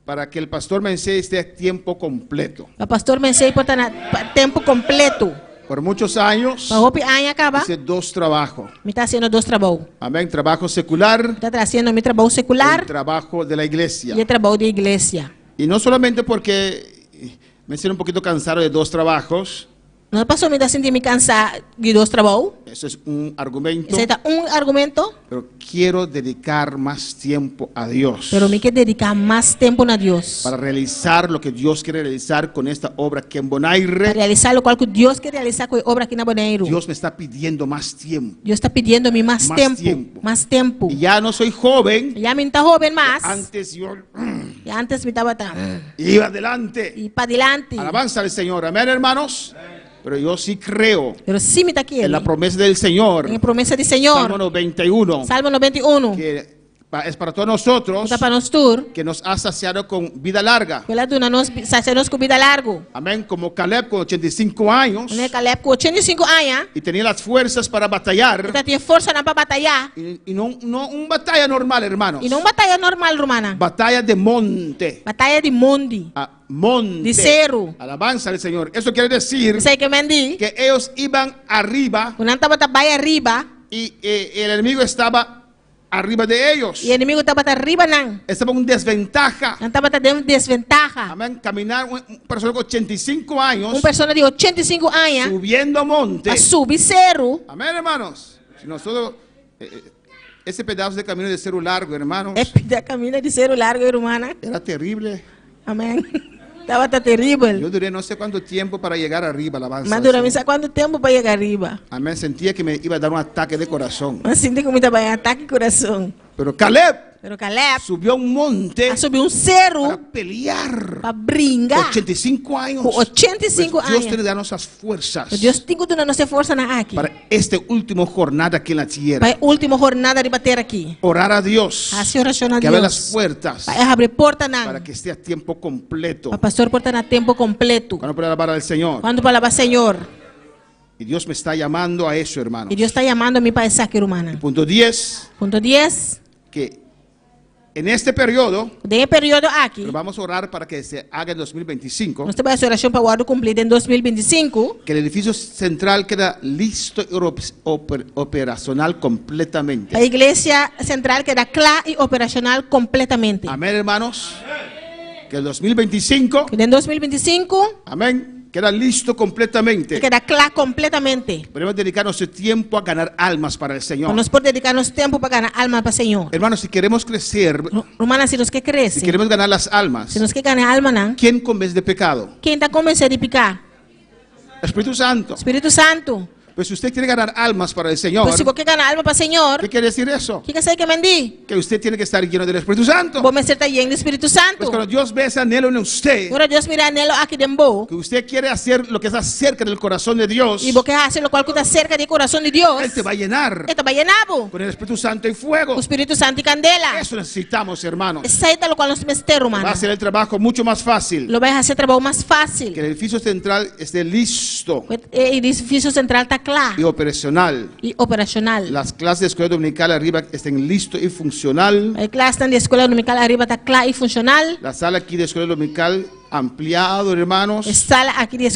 para que el pastor Mensei esté a tiempo completo. O pastor Mensei por estar tempo completo. Por muchos años Para o ano acabar, hice 2 trabajos. me está haciendo 2 trabalhos. Amén. Trabajo secular Está haciendo mi trabajo y secular trabajo de la iglesia. y el trabajo de iglesia. Y no solamente porque me siento un poquito cansado de 2 trabajos. No pasó me está sintiendo cansado de 2 trabajos. Eso es un argumento. Ese está argumento, Pero quiero dedicar más tiempo a Dios. pero me quiero dedicar más tiempo a Dios. Para realizar lo que Dios quiere realizar con esta obra aquí en Bonaire. Para realizar lo cual que Dios quiere realizar con la obra aquí en Bonaire. Dios me está pidiendo más tiempo. Dios está pidiéndome más tiempo. Más tiempo. Y ya no soy joven. Ya me está joven más. Antes yo Y antes me estaba iba adelante. y para adelante. Alabanza al Señor. Amén, hermanos. Pero yo sí creo Pero sí me está aquí. en la promesa del Señor. En la promesa del Salmo Señor. 91. Salmo 91. Que es para todos nosotros. Está para nosotros. Que nos ha saciado con vida larga. Que la duna nos sacernos con vida largo. Amén. Como Caleb con 85 años. Né Caleb com 85 anos. Y tenía las fuerzas para batallar. Está tinha força para batalhar. Y no una batalla normal, hermanos. E não batalha normal, romana. Batalla de monte. Batalha de mundo. Monte. De cerro. Alabanza al Señor. Eso quiere decir Isso aí que mendi. que ellos iban arriba Quando estava batalha arriba. y el enemigo estaba arriba de ellos. E o inimigo estava arriba, não. Estaba en desventaja. Não estava dando desventaja. Amén. Caminar una persona con 85 años Pessoa de 85 anos. subiendo monte. A subir cerro. Amén, hermanos. Si nosotros, ese pedazo de camino de cerro largo, hermanos, Da caminho de cerro largo, romana. era terrible. Amém. Estava terrível. Yo duré no sé cuánto tiempo para llegar arriba, alabanza. Mas al durante Señor. quanto tempo para chegar arriba? Amén. Sentía que me iba a dar un ataque de corazón. Mas sinto como estava em ataque coração. Pero Caleb Pero Caleb subió a un monte subiu cerro para pelear. para brincar. 85 años. Por 85 Pues Dios años. tiene que darnos las fuerzas Deus tem que dar nossa força na aqui. para esta última jornada aquí en la tierra. Para a última jornada de bater aqui. Orar a Dios. A senhora oração a Que abra las Deus. puertas Para abrir porta para na. que esté a tiempo completo. Para pastor porta na tempo completo. Cuando pueda alabar al Señor. Quando para lavar Senhor. Y Dios me está llamando a eso, hermano. E Deus está chamando a mim para essa aqui, humana. Punto 10. Ponto 10. Que en este periodo De período aqui. vamos a orar para que se haga en 2025. Nós temos a oração para o ano cumprido em 2025. Que el edificio central queda listo y operacional completamente. A igreja central queda clara e operacional completamente. Amén, hermanos. Que el 2025, E em 2025 amén, queda listo completamente. queda clara completamente. Podemos dedicar nuestro tiempo a ganar almas para el Señor. Nós podemos dedicar nosso tempo para ganhar alma para o Senhor. Hermanos, si queremos crecer, Romana, se nós quer si crescer, queremos ganar las almas, se nós quer ganhar alma, não, ¿quién convence de pecado? quem está convencido de picar? Espíritu Santo. Espírito Santo. Pues si usted quiere ganar almas para el Señor, Pois se você quer ganhar alma para o Senhor, ¿qué quiere decir eso? o que você quer mentir? Que usted tiene que estar lleno del Espíritu Santo. Vou me ser lleno do Espírito Santo. Pues cuando Dios ve ese anhelo en usted, Agora Deus mira nele aqui dentro. que usted quiere hacer lo que está cerca del corazón de Dios, E você fazer o qual está cerca do coração de Deus. Él te va a llenar Ele vai llenado. con el Espíritu Santo y fuego. O Espírito Santo e candela. Eso necesitamos, hermanos. Essa é o qual nós temos que ter, Va humano. a hacer el trabajo mucho más fácil. Lo vai fazer trabalho mais fácil. Que el edificio central esté listo O edifício central está y claro operacional. e operacional. Las clases de escuela dominical arriba estén listo y funcional. A classe da escola dominical arriba está clara e funcional. La sala aquí de escuela dominical ampliado, hermanos. A sala aqui de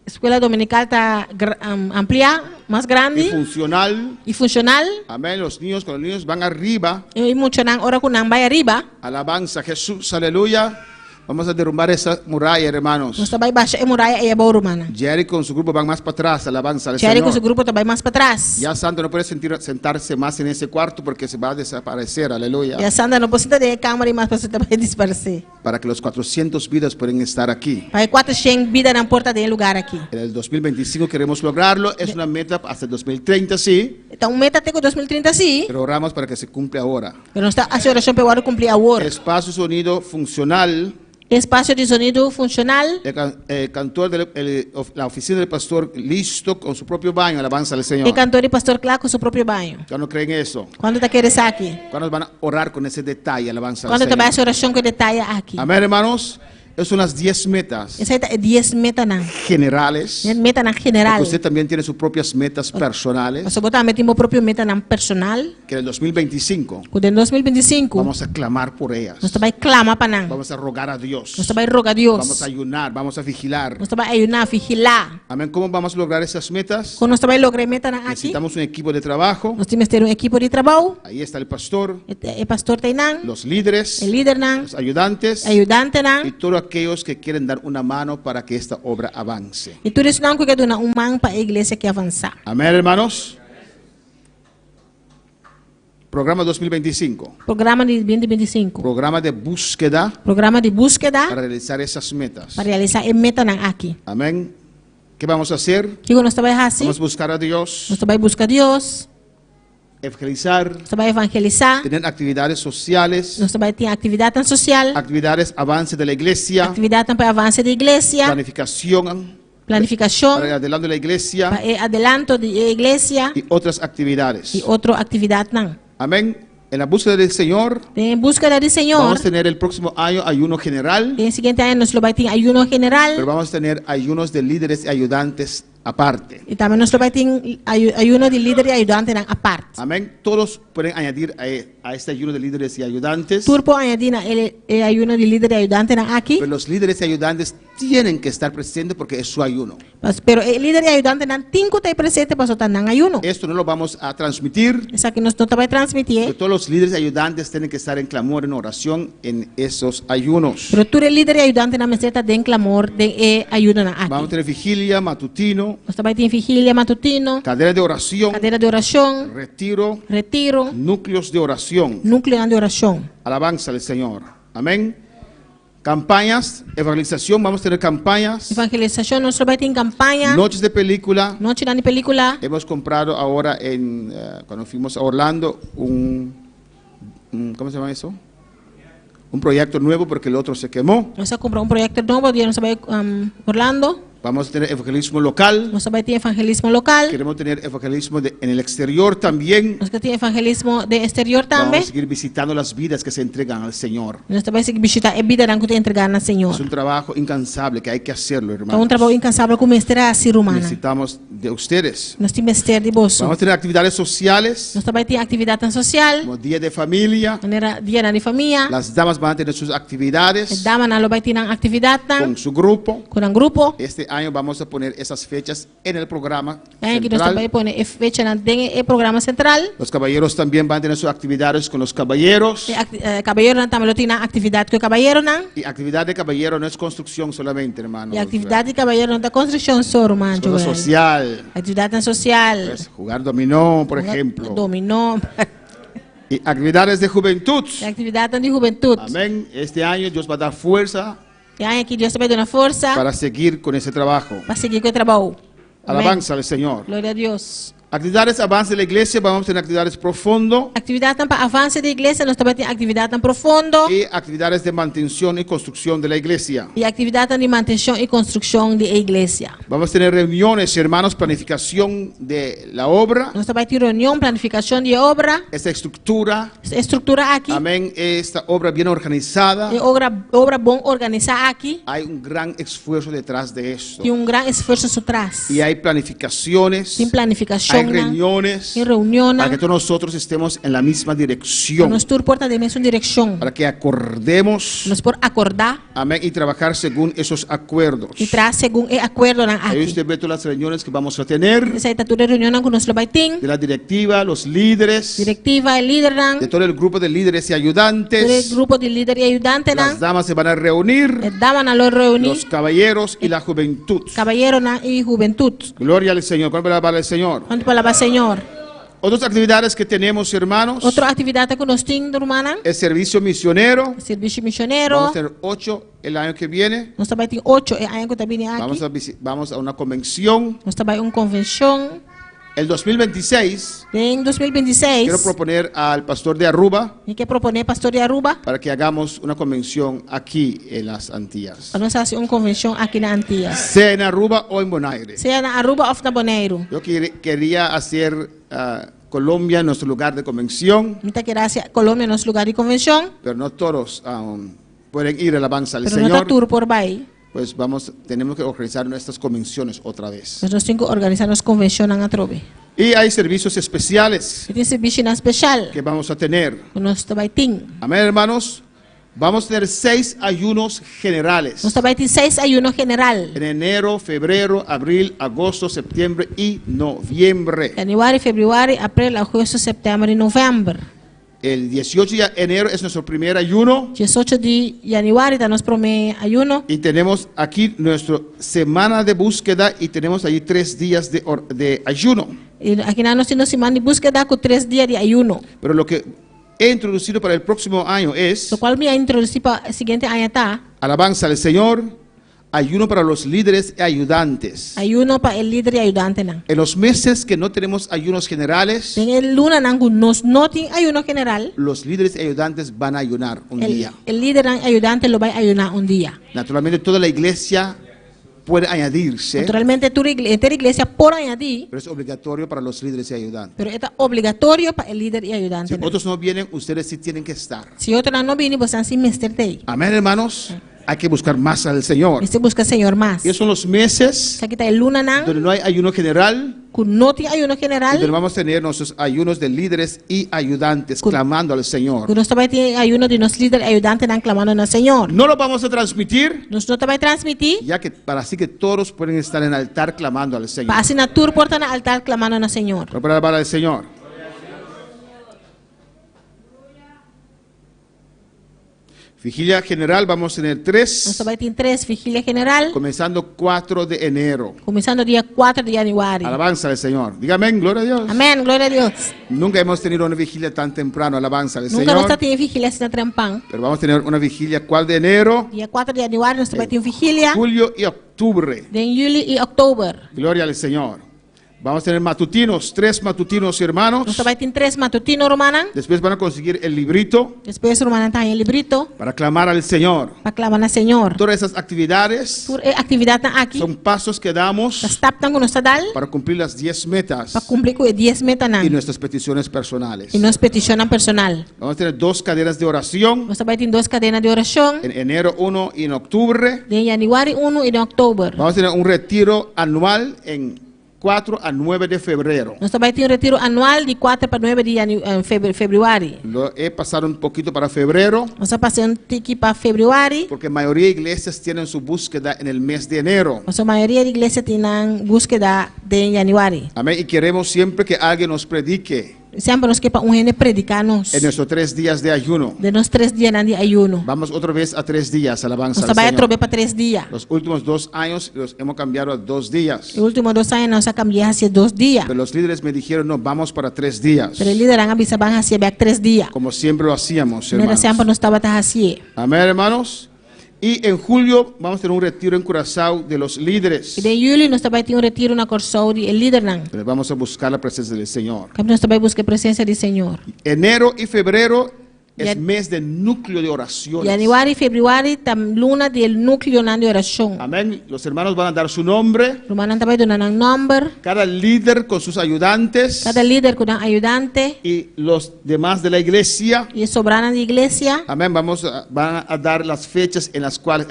escola dominical está amplia, mais Y grande funcional. e funcional. Amén. Los niños, cuando los niños van arriba, E muito não, ora com não vai arriba. alabanza a Jesús, aleluya. Vamos a derrumbar esa muralla, hermanos. Nós também baixa a muralha e a boa humana. Jerry con su grupo van más para atrás, alabanza al Jerry com seu Señor. grupo também mais para trás. Ya Santo no puede sentarse más en ese cuarto porque se va a desaparecer, aleluya. E a Sandra não pode sentar de câmera e mais para você também desaparecer. Para que los 400 vidas puedan estar aquí. Para 400 vidas na porta de lugar aqui. En el 2025 queremos lograrlo. Es una meta hasta el 2030, sí. Então, meta até com 2030 sim. Pero oramos para que se cumpla ahora. Pero não está a oração para o ano cumprir agora. Espacio sonido funcional. Espaço de sonido funcional. El cantor de la oficina del pastor listo con su propio baño. Alabanza al Señor. E cantor e pastor claro com seu próprio banho. ¿Ya no creen eso? Quando está querendo estar aqui? ¿Cuándo van a orar con ese detalle? Alabanza al Quando Señor. também essa oração que detalha aqui. Amén, hermanos. Esas son las 10 metas Essa é 10 metas na. generales. Meta na general. Porque usted también tiene sus propias metas personales. Você botar meter meu próprio meta na personal. Que en el 2025 Quando em 2025 vamos a clamar por ellas. nós também clamar para não. Vamos a rogar a Dios. Nós também rogar a Deus. Vamos a ayunar, vamos a vigilar. Nós também ayunar, vigilar. Amén. ¿Cómo vamos a lograr esas metas? Quando nós também lograr meta na aqui, Necesitamos un equipo de trabajo. nós temos que ter equipo de trabalho. Ahí está el pastor, O pastor tem não, los líderes, o líder não, los ayudantes ajudante y não. todos aquellos que quieren dar una mano para que esta obra avance. E tudo isso não que dá mão para a igreja que avançar. Amén, hermanos. Programa 2025. Programa de 2025. Programa de búsqueda Programa de búsqueda para realizar esas metas. para realizar a meta na aqui. Amén. ¿Qué vamos a hacer? Que nós também assim, Vamos a buscar a Dios, nós também buscar Deus, evangelizar, nós também evangelizar, tener actividades sociales, nós também tem atividade social, actividades avance de la iglesia, atividade para avanço da igreja, planificación planificação para adelante de la iglesia para adelanto da igreja y otras actividades. e outra atividade não. Amén. En la búsqueda del Señor, Em búsqueda do Senhor, vamos a tener el próximo año ayuno general, em seguinte ano nós vai ter ayuno pero general vamos a tener ayunos de líderes y ayudantes aparte. e também nós vai ter ayuno de líder e ajudante na parte. Amén. Todos pueden añadir a este ayuno de líderes y ayudantes, Turpo añadir el ayuno de líder y ayudante na aqui, pero los líderes y ayudantes tienen que estar presentes porque es su ayuno. pero el líder y ayudante não tem que estar presente para estar na ayuno. Esto no lo vamos a transmitir. Essa que nós não vai transmitir. Pero todos los líderes y ayudantes tienen que estar en clamor, en oración, en esos ayunos. Pero tú eres líder y ayudante na meseta de clamor de ayuda na Vamos a aqui. tener vigilia, matutino, Nós também tem vigília matutino, cadena de oración, cadeira de oração, retiro, retiro, núcleos de oración. núcleo de oração. Alabanza al Señor. Amén. Campañas, evangelización, vamos a tener campañas. Evangelização, nós também tem campanha, Noches de película. noite de película. Hemos comprado ahora cuando fuimos a Orlando ¿cómo se llama eso? Un proyecto nuevo porque el otro se quemó. Nós vamos comprar proyecto nuevo, dia nós vai Orlando. Vamos a tener evangelismo local. Nós vai ter evangelismo local. Queremos tener evangelismo en el exterior también. Nós queremos ter evangelismo de exterior Vamos também. a seguir visitando las vidas que se entregan al Señor. Nós também seguir visitar a vida que te entregar na Senhor. Es un trabajo incansable que hay que hacerlo, É hermanos. trabalho incansável com mestre a ser humana. Necesitamos de ustedes. Nós temos mestre de bolso. Vamos a tener actividades sociales, Nós também temos atividade social, como Día de Familia. maneira dia de família. Las damas van a tener sus actividades Dama na lo vai ter atividade con su grupo. com um grupo. Este año vamos a poner esas fechas en el programa Aí que nós também central. põe fecha na o programa central. Los caballeros también van a tener sus actividades con los caballeros. Caballero também tem atividade com o caballero não. Y actividad de caballero no es construcción solamente, hermanos. E atividade de caballero não da construção só, irmão. Es cosa social. Atividade social. Pues, jugar dominó, por ejemplo. Dominó. Y actividades de juventud. E atividade de juventude. Amén. Este año Dios va a dar fuerza E aí que Deus também dá força para seguir con ese trabajo. para seguir com o trabalho. Amém. Alabanza al Señor. Glória a Deus. Actividades avance de la iglesia, vamos a tener actividades profundo Atividade para avanço da igreja, nós também temos atividade em profundo. y actividades de mantención y construcción de la iglesia. E atividade de manutenção e construção da igreja. Vamos a tener reuniones, hermanos, planificación de la obra, Nós também temos reunião, planificação de obra, esta estructura, estrutura aqui. amén, esta obra bien organizada. E obra bom organizada aqui. Hay un gran esfuerzo detrás de esto. Tem esforço por trás. Y hay planificaciones, Tem planificação, hay reuniones, tem reunião, para que todos nosotros estemos en la misma dirección, nós todos porta de mesma direção. para que acordemos, Nós por acordar amén, y trabajar según esos acuerdos. e traz segundo o acordo na Ahí aqui. usted ve todas las reuniones que vamos a tener, Essa aí tá toda reunião que nós vai ter. de la directiva, los líderes, Directiva e líder de todo el grupo de líderes y ayudantes. todo grupo de líder e ajudante Las damas se van a reunir, dama na lo reunir los caballeros y la juventud. caballero na e juventude. Gloria al Señor. ¿Cuál palabra al Señor? Quanto palavra Senhor. Otras actividades que tenemos, hermanos, Outra atividade que nós temos, irmã, el servicio misionero. serviço missioneiro. Vamos a tener 8 el año que viene. Nós também temos 8 e aí que tá vindo Vamos aqui. vamos a una convención. Nós também convenção. El 2026 Em 2026, quiero proponer al pastor de Aruba e quer proponer pastor de Aruba para que hagamos una convención aquí en las Antillas, para nós fazer uma convenção aqui na Antillas. sea en Aruba o en Bonaire. Seja na Aruba ou na Bonaire. Yo quería hacer Colombia nuestro lugar de convención, Muita graça, Colômbia é nosso lugar de convenção, pero no todos pueden ir a la alabanza al mas não está Señor. tour por aí. Pues tenemos que organizar nuestras convenciones otra vez. Mas nós temos que organizar nossa convenção na Trobe. Y hay servicios especiales E tem serviço na especial, que vamos a tener. que nós também temos. Amén, hermanos. Vamos a tener 6 ayunos generales. Nós também temos 6 ayuno general. En enero, febrero, abril, agosto, septiembre y noviembre. Januário, fevereiro, abril, agosto, setembro e novembro. El 18 de enero es nuestro primer ayuno 18 de januário está nosso primeiro ayuno. y tenemos aquí nuestra semana de búsqueda y tenemos allí 3 días de ayuno. E aqui nós temos semana de búsqueda com 3 dias de ayuno. Pero lo que he introducido para el próximo año es O qual me introduzi para o seguinte ano tá. alabanza al Señor, ayuno para los líderes y ayudantes. Ayuno para o líder e ajudante não. En los meses que no tenemos ayunos generales, Tem el luna não nós não tem ayuno general. los líderes y ayudantes van a ayunar un día. El líder e ajudante lo vai ayunar um dia. Naturalmente toda la iglesia puede añadirse, Naturalmente, toda igreja por añadir, pero es obligatorio para los líderes y ayudantes. pero é obrigatório para o líder e ajudante. Si otros no vienen, ustedes sí tienen que estar. Se outro não vir, você assim mestre tem. Amén, hermanos. Hay que buscar más al Señor. Você busca Senhor mais. Y esos son los meses Aqui está el luna não, donde no hay ayuno general, que não tem ayuno y donde general. vamos a tener nuestros ayunos de líderes y ayudantes clamando al Señor. Que nós também tem ayuno de nos líder e ajudante não clamando no Senhor. No lo vamos a transmitir, Nós não também transmitir, ya que para así que todos pueden estar en altar clamando al Señor. para assim na tour porta na altar clamando no Senhor. Para alabar al Señor. Vigilia general vamos a tener Nós 3, também tem 3 vigília general, comenzando 4 de enero. começando dia 4 de januário. Alabanza al Señor. Diga amén, gloria a Dios. Amém, glória a Deus. Nunca hemos tenido una vigilia tan temprano, alabanza al Nunca nós Señor. tem vigília assim na trampão. Pero vamos a tener una vigilia, ¿cuál de enero? Dia 4 de januário nós também tem vigília, Julio y octubre. de julho e outubro. Gloria al Señor. Vamos a tener matutinos, 3 matutinos, hermanos. Nós também tem 3 matutinos, Romana. Después van a conseguir el librito Depois, Romana tem o librito para clamar al Señor. para clamar ao Senhor. Todas esas actividades Por atividade aqui, son pasos que damos das taptan com nossa dal para cumplir las 10 metas para cumprir com 10 metas y nuestras peticiones personales. e nos peticionam personal. Vamos a tener 2 cadenas de oración Nós também tem 2 cadenas de oração, en enero 1 y en octubre. de januário 1 e de outubro. Vamos a tener un retiro anual en 4 a 9 de febrero. Nós também tem um retiro anual de 4 para 9 de fevereiro. Lo he pasado un poquito para febrero Nós passamos aqui para fevereiro. porque la mayoría de iglesias tienen su búsqueda en el mes de enero. Nossa maioria da igreja tem búsqueda de januário. Amén. Y queremos siempre que alguien nos predique Sempre nos que para gente predicar-nos en nuestros 3 días de ayuno. de nos 3 dias de ayuno. Vamos otra vez a 3 días, alabanza Nós al também Señor. trobamos para 3 dias. Los últimos 2 años los hemos cambiado a 2 días. Os últimos 2 anos nós cambiamos hacia 2 dias. Pero los líderes me dijeron, no, vamos para 3 días. Pero o líder avisaban hacia 3 dias. Como siempre lo hacíamos, Nós hermanos. sempre nós estava assim. Amén, hermanos. Y en julio vamos a tener un retiro en Curazao de los líderes. E de julho nós também temos um retiro na Corsou de líder não. Pero vamos a buscar la presencia del Señor. Que nós também buscamos a presença do Senhor. Enero y febrero es Ya- mes de núcleo de oraciones. Januário e fevereiro tam luna do núcleo de oração. Amén. Los hermanos van a dar su nombre. Romana também dona um número. Cada líder con sus ayudantes. Cada líder com um ajudante Y los demás de la iglesia. e sobrana da igreja. Amén. Van a dar las fechas en las cuales,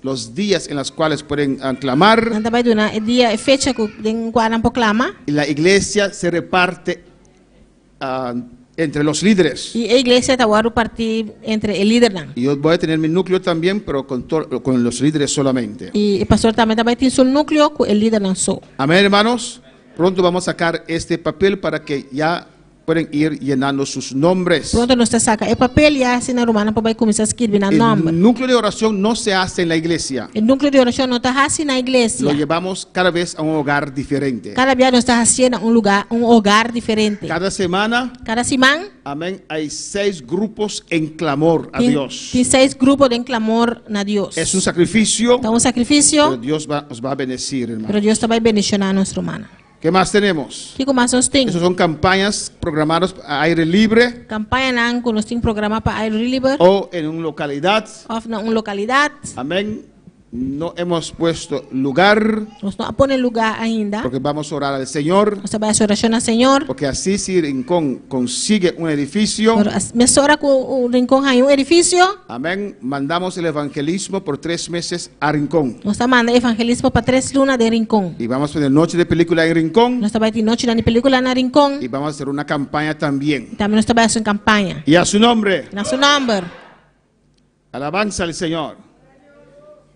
los días en los cuales pueden clamar. Nós também dona dia e fecha com quando proclama. Y la iglesia se reparte entre los líderes. E a igreja está agora partir entre o líder não. Y yo voy a tener mi núcleo también, pero con los líderes solamente. E o pastor também tem seu núcleo com o líder não só. Amén, hermanos. Pronto vamos a sacar este papel para que ya pueden ir llenando sus nombres. Pronto nós está saca o papel e assim na Romana para começar a escrever o El nome. núcleo de oración no se hace en la iglesia. O núcleo de oração não está assim na Lo igreja. llevamos cada vez a un hogar diferente. Cada dia nós está assim em lugar, hogar diferente. Cada semana, Cada semana amén, hay 6 grupos en clamor a tem Dios. 6 grupos de clamor na Deus. Es un sacrificio, Então um sacrifício, pero Dios nos va a bendecir, hermano. pero Deus também bendicionar nós Romana. ¿Qué más tenemos? Que mais nós tem? Esas son campañas programadas a aire libre Campanha não, que nós tem programa para air libre, o en una localidad. ou na localidade. Amén. No hemos puesto lugar Nós não põe lugar ainda. porque vamos a orar al Señor. Nós vai oração ao Senhor. Porque así si Rincón consigue un edificio, Mas ora com o rincão aí edifício. amén, mandamos el evangelismo por 3 meses a Rincón. Nós está mandando evangelismo para 3 lunas de rincão. Y vamos a tener noche de película en Rincón. Nós vai ter noite na película na rincão. Y vamos a hacer una campaña también. Também nós vai fazer campanha. Y a su nombre, Na seu número. alabanza al Señor.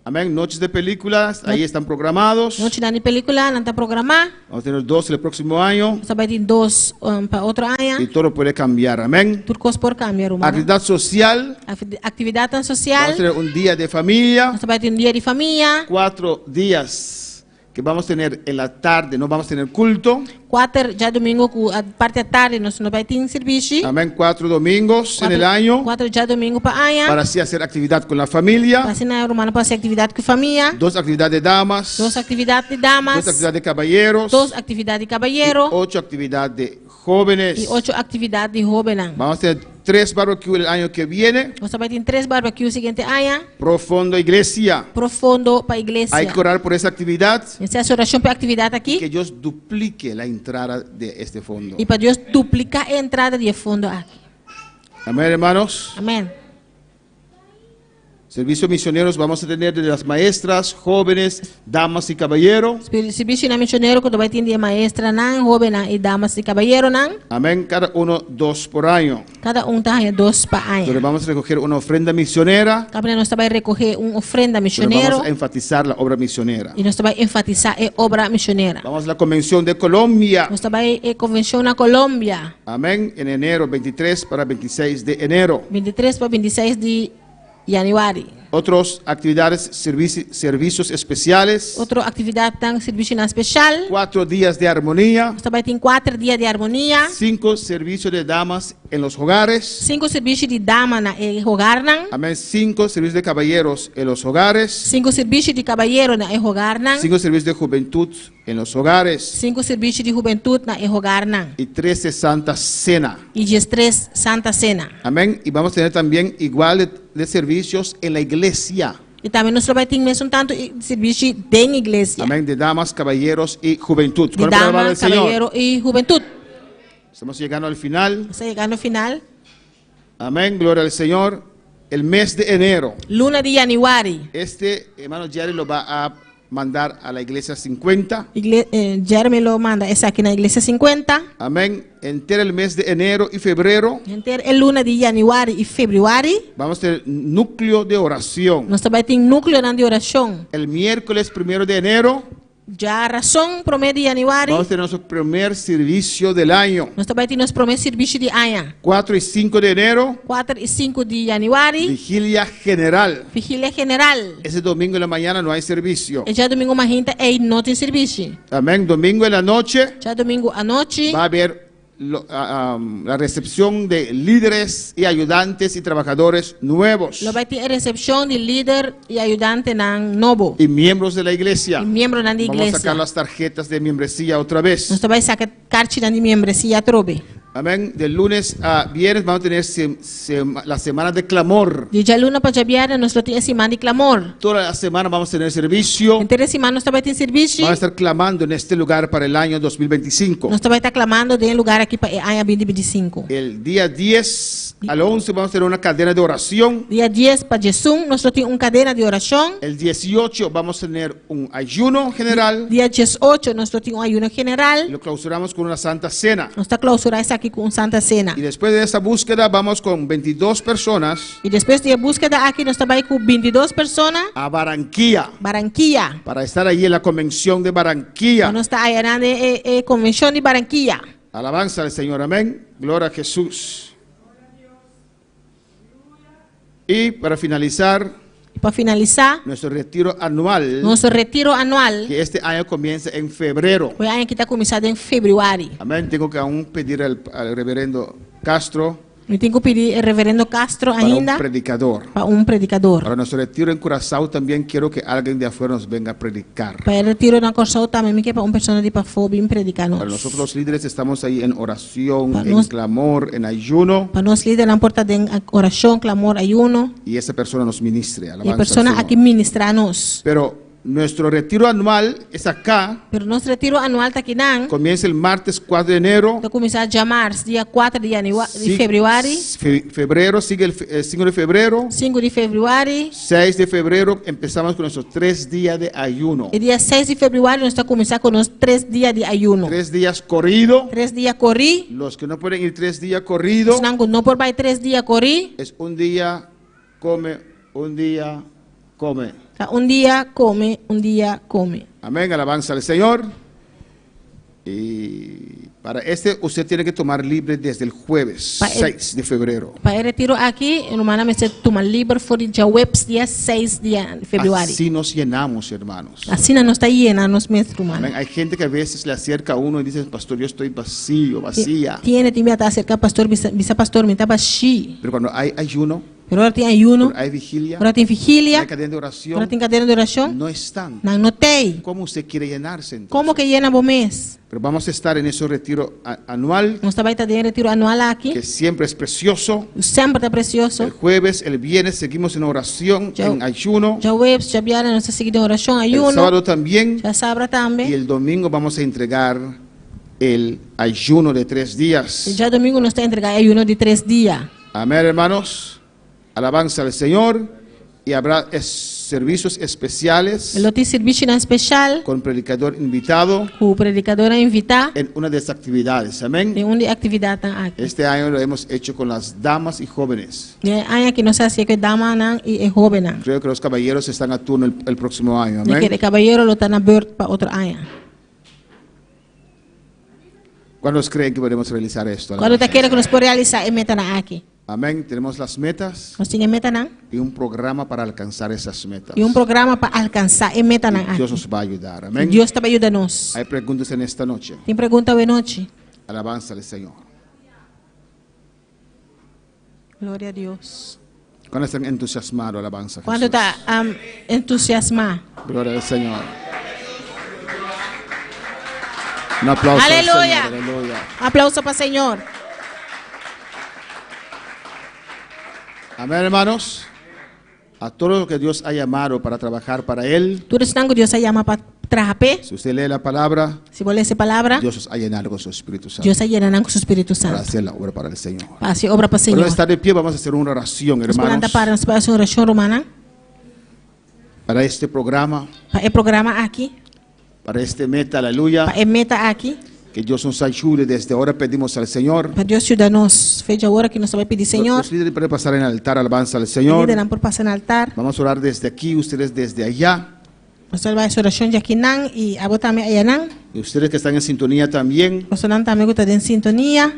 Amén. Noches de películas, ahí están programados. Noite na película, não está programar. Vamos a tener 2 el próximo año. Nós vai ter 2 para outro Y ano. todo puede cambiar. Amén. Tudo coisa por câmbio, Romana. Actividad social. Atividade Vamos social. a tener un día de familia. Nós vai ter dia de família. 4 días que vamos a tener en la tarde, no vamos a tener culto. 4 já domingo, a parte da tarde, nós não vai ter serviço. Amén. 4 domingos en el año 4 já domingo para amanhã. para así hacer actividad con la familia. Assim na Romana para fazer atividade com família. 2 actividades de damas. 2 atividades de 2 damas. actividades de caballeros. 2 atividades de caballeiro. 8 actividades de jóvenes. E 8 atividades de jovem. Vamos a tener 3 barbecues el año que viene. Nós vai ter 3 barbecues seguinte ano. Profundo iglesia. Profundo para a igreja. Hay que orar por esa actividad. Essa oração para a atividade aqui. Que Dios duplique la entrada de este fondo. E para Deus duplicar a entrada de fundo aqui. Amén, hermanos. Amém. Servicio misioneros vamos a tener de las maestras, jóvenes, damas y caballeros. Serviço na missionário que vai ter de maestra, não, jovem e damas e caballeiro, não. Amén. Cada uno 2 por año. Cada tá 2 para Entonces ano. vamos a recoger una ofrenda misionera. Também nós vai recolher ofrenda Pero missionário vamos a enfatizar la obra misionera. e nós vai enfatizar a obra missionária. Vamos a la convención de Colombia. Nós vai a convenção na Colômbia, Amén. En enero, 23 para 26 de enero. 23 para 26 de januário. Otras actividades, servicios especiales. Outra atividade tem serviço na especial. 4 días de armonía. Nós também tem 4 dias de harmonia. 5 servicios de damas en los hogares. 5 serviços de dama na hogar. Amén. 5 servicios de caballeros en los hogares. 5 serviços de caballeiro na hogar. 5 servicios de juventud en los hogares. 5 serviços de juventude na hogar. Y 13 Santa Cena. E dias 3, Santa Cena. Amén. Y vamos a tener también igual de servicios en la iglesia. E também nós vai ter mesmo tanto serviço de igreja. Amén. De damas, caballeros y juventud. De Con la palabra dama, del Señor. caballeiro e juventude. Estamos llegando al final. Está chegando ao final. Amén. Gloria al Señor. El mes de enero. Luna de januário. Este hermano Jerry lo va a mandar a la iglesia 50. Jeremy lo manda, essa aqui na igreja 50. Amén. Entera el mes de enero y febrero. Inteiro é luna de januário e fevereiro. Vamos a tener núcleo de oración. Nós também tem núcleo de oração. El miércoles 1 de enero Já a razão primeiro de januário. vamos a tener nuestro primer servicio del año. Nós também tem nosso primeiro serviço de ano. 4 y 5 de enero, 4 e 5 de januário. vigilia general. Vigília general. Ese domingo en la mañana no hay servicio. E já domingo uma gente é não tem serviço. Amén. Domingo en la noche Já domingo à noite. va a haber la recepción de líderes y ayudantes y trabajadores nuevos Lo vai ter a recepção de líder e ajudante nan novo. y miembros de la iglesia. E membro da Vamos a igreja. sacar las tarjetas de membresía otra vez. Nós também saca cartinha de membresia trobe. Amén. De lunes a viernes vamos a tener la semana de clamor. De dia luna para jabiara nós temos semana de clamor. Toda la semana vamos a tener servicio. Inteira semana nós também tem serviço. Vamos a estar clamando en este lugar para el año 2025. Nós também está clamando de lugar aqui para ano 2025. El día 10 al 11 vamos a tener una cadena de oración. Dia 10 para Jesus nós temos cadeira de oração. El 18 vamos a tener un ayuno general. Dia 18 nós temos ayuno general. Lo clausuramos con una santa cena. Nós está clausurar isso aqui com Santa Cena. Y después de esa búsqueda vamos con 22 personas E depois de búsqueda aqui nós também com 22 pessoas. a Barranquilla Barranquilla. para estar allí en la convención de Barranquilla. Nós está aí na convenção de Barranquilla. Alabanza al Señor, amén. Gloria a Jesús. Y para finalizar, Para finalizar, nuestro retiro anual, nosso retiro anual. que este año comienza en febrero. O ano que está começado em fevereiro. Amén. Tengo que aún pedir al reverendo Castro Eu tenho que pedir ao reverendo Castro para un ainda predicador. para predicador. Para nuestro retiro en Curazao también quiero que alguien de afuera nos venga a predicar. Para o retiro na Corsão também me quer para pessoa de para fora vir predicar Para nós. nosotros los líderes estamos ahí en oración, Para en nos- clamor, en ayuno, Para nós líder na porta de oração, clamor, ayuno. y esa persona nos ministre. E a Alabanza al pessoa Señor. aqui ministra a nós. Pero nuestro retiro anual es acá. Pero nosso retiro anual está aqui não. Comienza el martes 4 de enero. Está começar a março, dia 4 de Sigue- fevereiro. febrero, sigue el 5 de febrero. 5 de fevereiro. 6 de febrero empezamos con nuestros 3 días de ayuno. E dia 6 de fevereiro nós está começar com os 3 dias de ayuno. 3 días corrido. 3 dias corri. Los que no pueden ir 3 días corrido, Não por vai 3 dias corri. es un día come, un día come. Dia come, dia come. Amén, alabanza al Señor. Y para este usted tiene que tomar libre desde el jueves Pa- 6 de febrero. Para o retiro aqui, normalmente toma livre for dia web dia 6 de fevereiro. Así nos llenamos, hermanos. Assim não está llena nos meses Amén. humanos. Hay gente que a veces le acerca a uno y dice, pastor, yo estoy vacío, vacía. Tiene que estar cerca pastor, bisa pastor, me estava chi. Pero cuando hay ayuno, Pero agora tem ayuno, cuando hay vigilia, agora tem vigília, hay cadena de agora oración, tem cadeira de oração. no están. Não tem. ¿Cómo usted quiere llenarse entonces? Como que llena o mês? Pero vamos a estar en ese retiro anual, Nós também está de retiro anual aqui. que siempre es precioso. Sempre está precioso. El jueves, el viernes seguimos en oración, Yo- en ayuno. Já web, já viara, nós seguimos em oração, El ayuno. sábado también. Já sabra Y também. el domingo vamos a entregar el ayuno de 3 días. Já domingo nós está entregar ayuno de 3 dias. Amén, hermanos. Alabanza al Señor. Y habrá servicios especiales Ele tem serviço na especial, con predicador invitado o predicador a invitar. en una de estas actividades. Amén. Tem de atividade aqui. Este año lo hemos hecho con las damas y jóvenes. Aí que nós fazemos que dama e jovem. Creo que los caballeros están a turno el próximo año. Que Amén. de caballero lo están aberto para outro ano. ¿Cuántos creen que podemos realizar esto? Quando está querendo que nós podemos realizar, é meta aqui. Amén. Tenemos las metas Nós temos meta não? y un programa para alcanzar esas metas. E programa para alcançar a meta não. Dios nos va a ayudar. Amén. Deus está ajudando nós. Hay preguntas en esta noche. Tem pergunta hoje noite? Alabanza al Señor. Glória a Deus. ¿Cuándo están entusiasmados? Alabanza a Quando Jesús. está entusiasmado. Gloria al Señor. Un aplauso Aleluya. al Señor. Aleluya. Aplauso para o Senhor. Amén, hermanos. A todo lo que Dios ha llamado para trabajar para Él. Tudo isso que Deus chama para trabalhar. Si usted lee la palabra, Se você ler essa palavra, Dios os ha llenado con su Espíritu Santo Deus está llenando com o Espírito para Santo. hacer la obra para el Señor. Para fazer obra para o Pero Senhor. estar de pie, vamos a hacer una oración, Nós podemos hermanos, para nós fazer oração romana. para este programa, Para o programa aqui. para este meta, aleluya. Para a meta aqui. Que Dios nos ayude. Desde ahora pedimos al Señor. Para Deus ajudar nós. Fecha a hora que nós vamos pedir, Senhor. Los líderes pueden pasar en el altar, alabanza al Señor. Líder por passar no altar. Vamos a orar desde aquí, ustedes desde allá. Nós vamos fazer oração de aqui não e a botar também aí não. Y ustedes que están en sintonía también. Nós não também está em sintonia.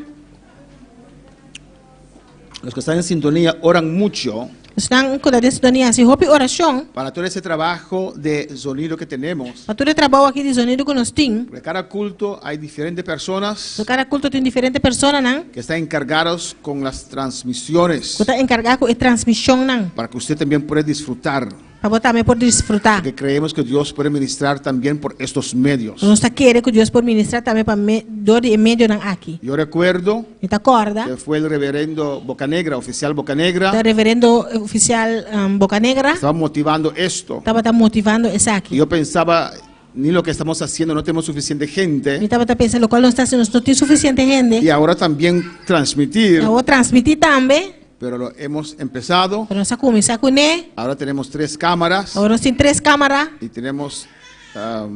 Los que están en sintonía oran mucho Nós não está em sintonia. Se roupa oração. para todo ese trabajo de sonido que tenemos. Para todo o trabalho aqui de sonido que nós temos. Porque cada culto hay diferentes personas No cada culto tem diferentes pessoas não. que están encargados con las transmisiones Que está encarregado com a transmissão não. para que usted también pueda disfrutar. Para botar também poder desfrutar. Porque creemos que Dios puede ministrar también por estos medios. Nós está querendo que Deus pode ministrar também para dor e meio não aqui. Yo recuerdo Então acorda. que fue el reverendo Bocanegra, oficial Bocanegra, O reverendo oficial Bocanegra estaba motivando esto. estava motivando isso Y aqui. yo pensaba, ni lo que estamos haciendo, no tenemos suficiente Eu gente. estava pensando, lo qual não está sendo, não tem suficiente gente. Y ahora también transmitir, Eu vou transmitir também. pero lo hemos empezado. Para nós começar com ele. Ahora tenemos 3 cámaras Agora nós temos 3 câmeras. y tenemos,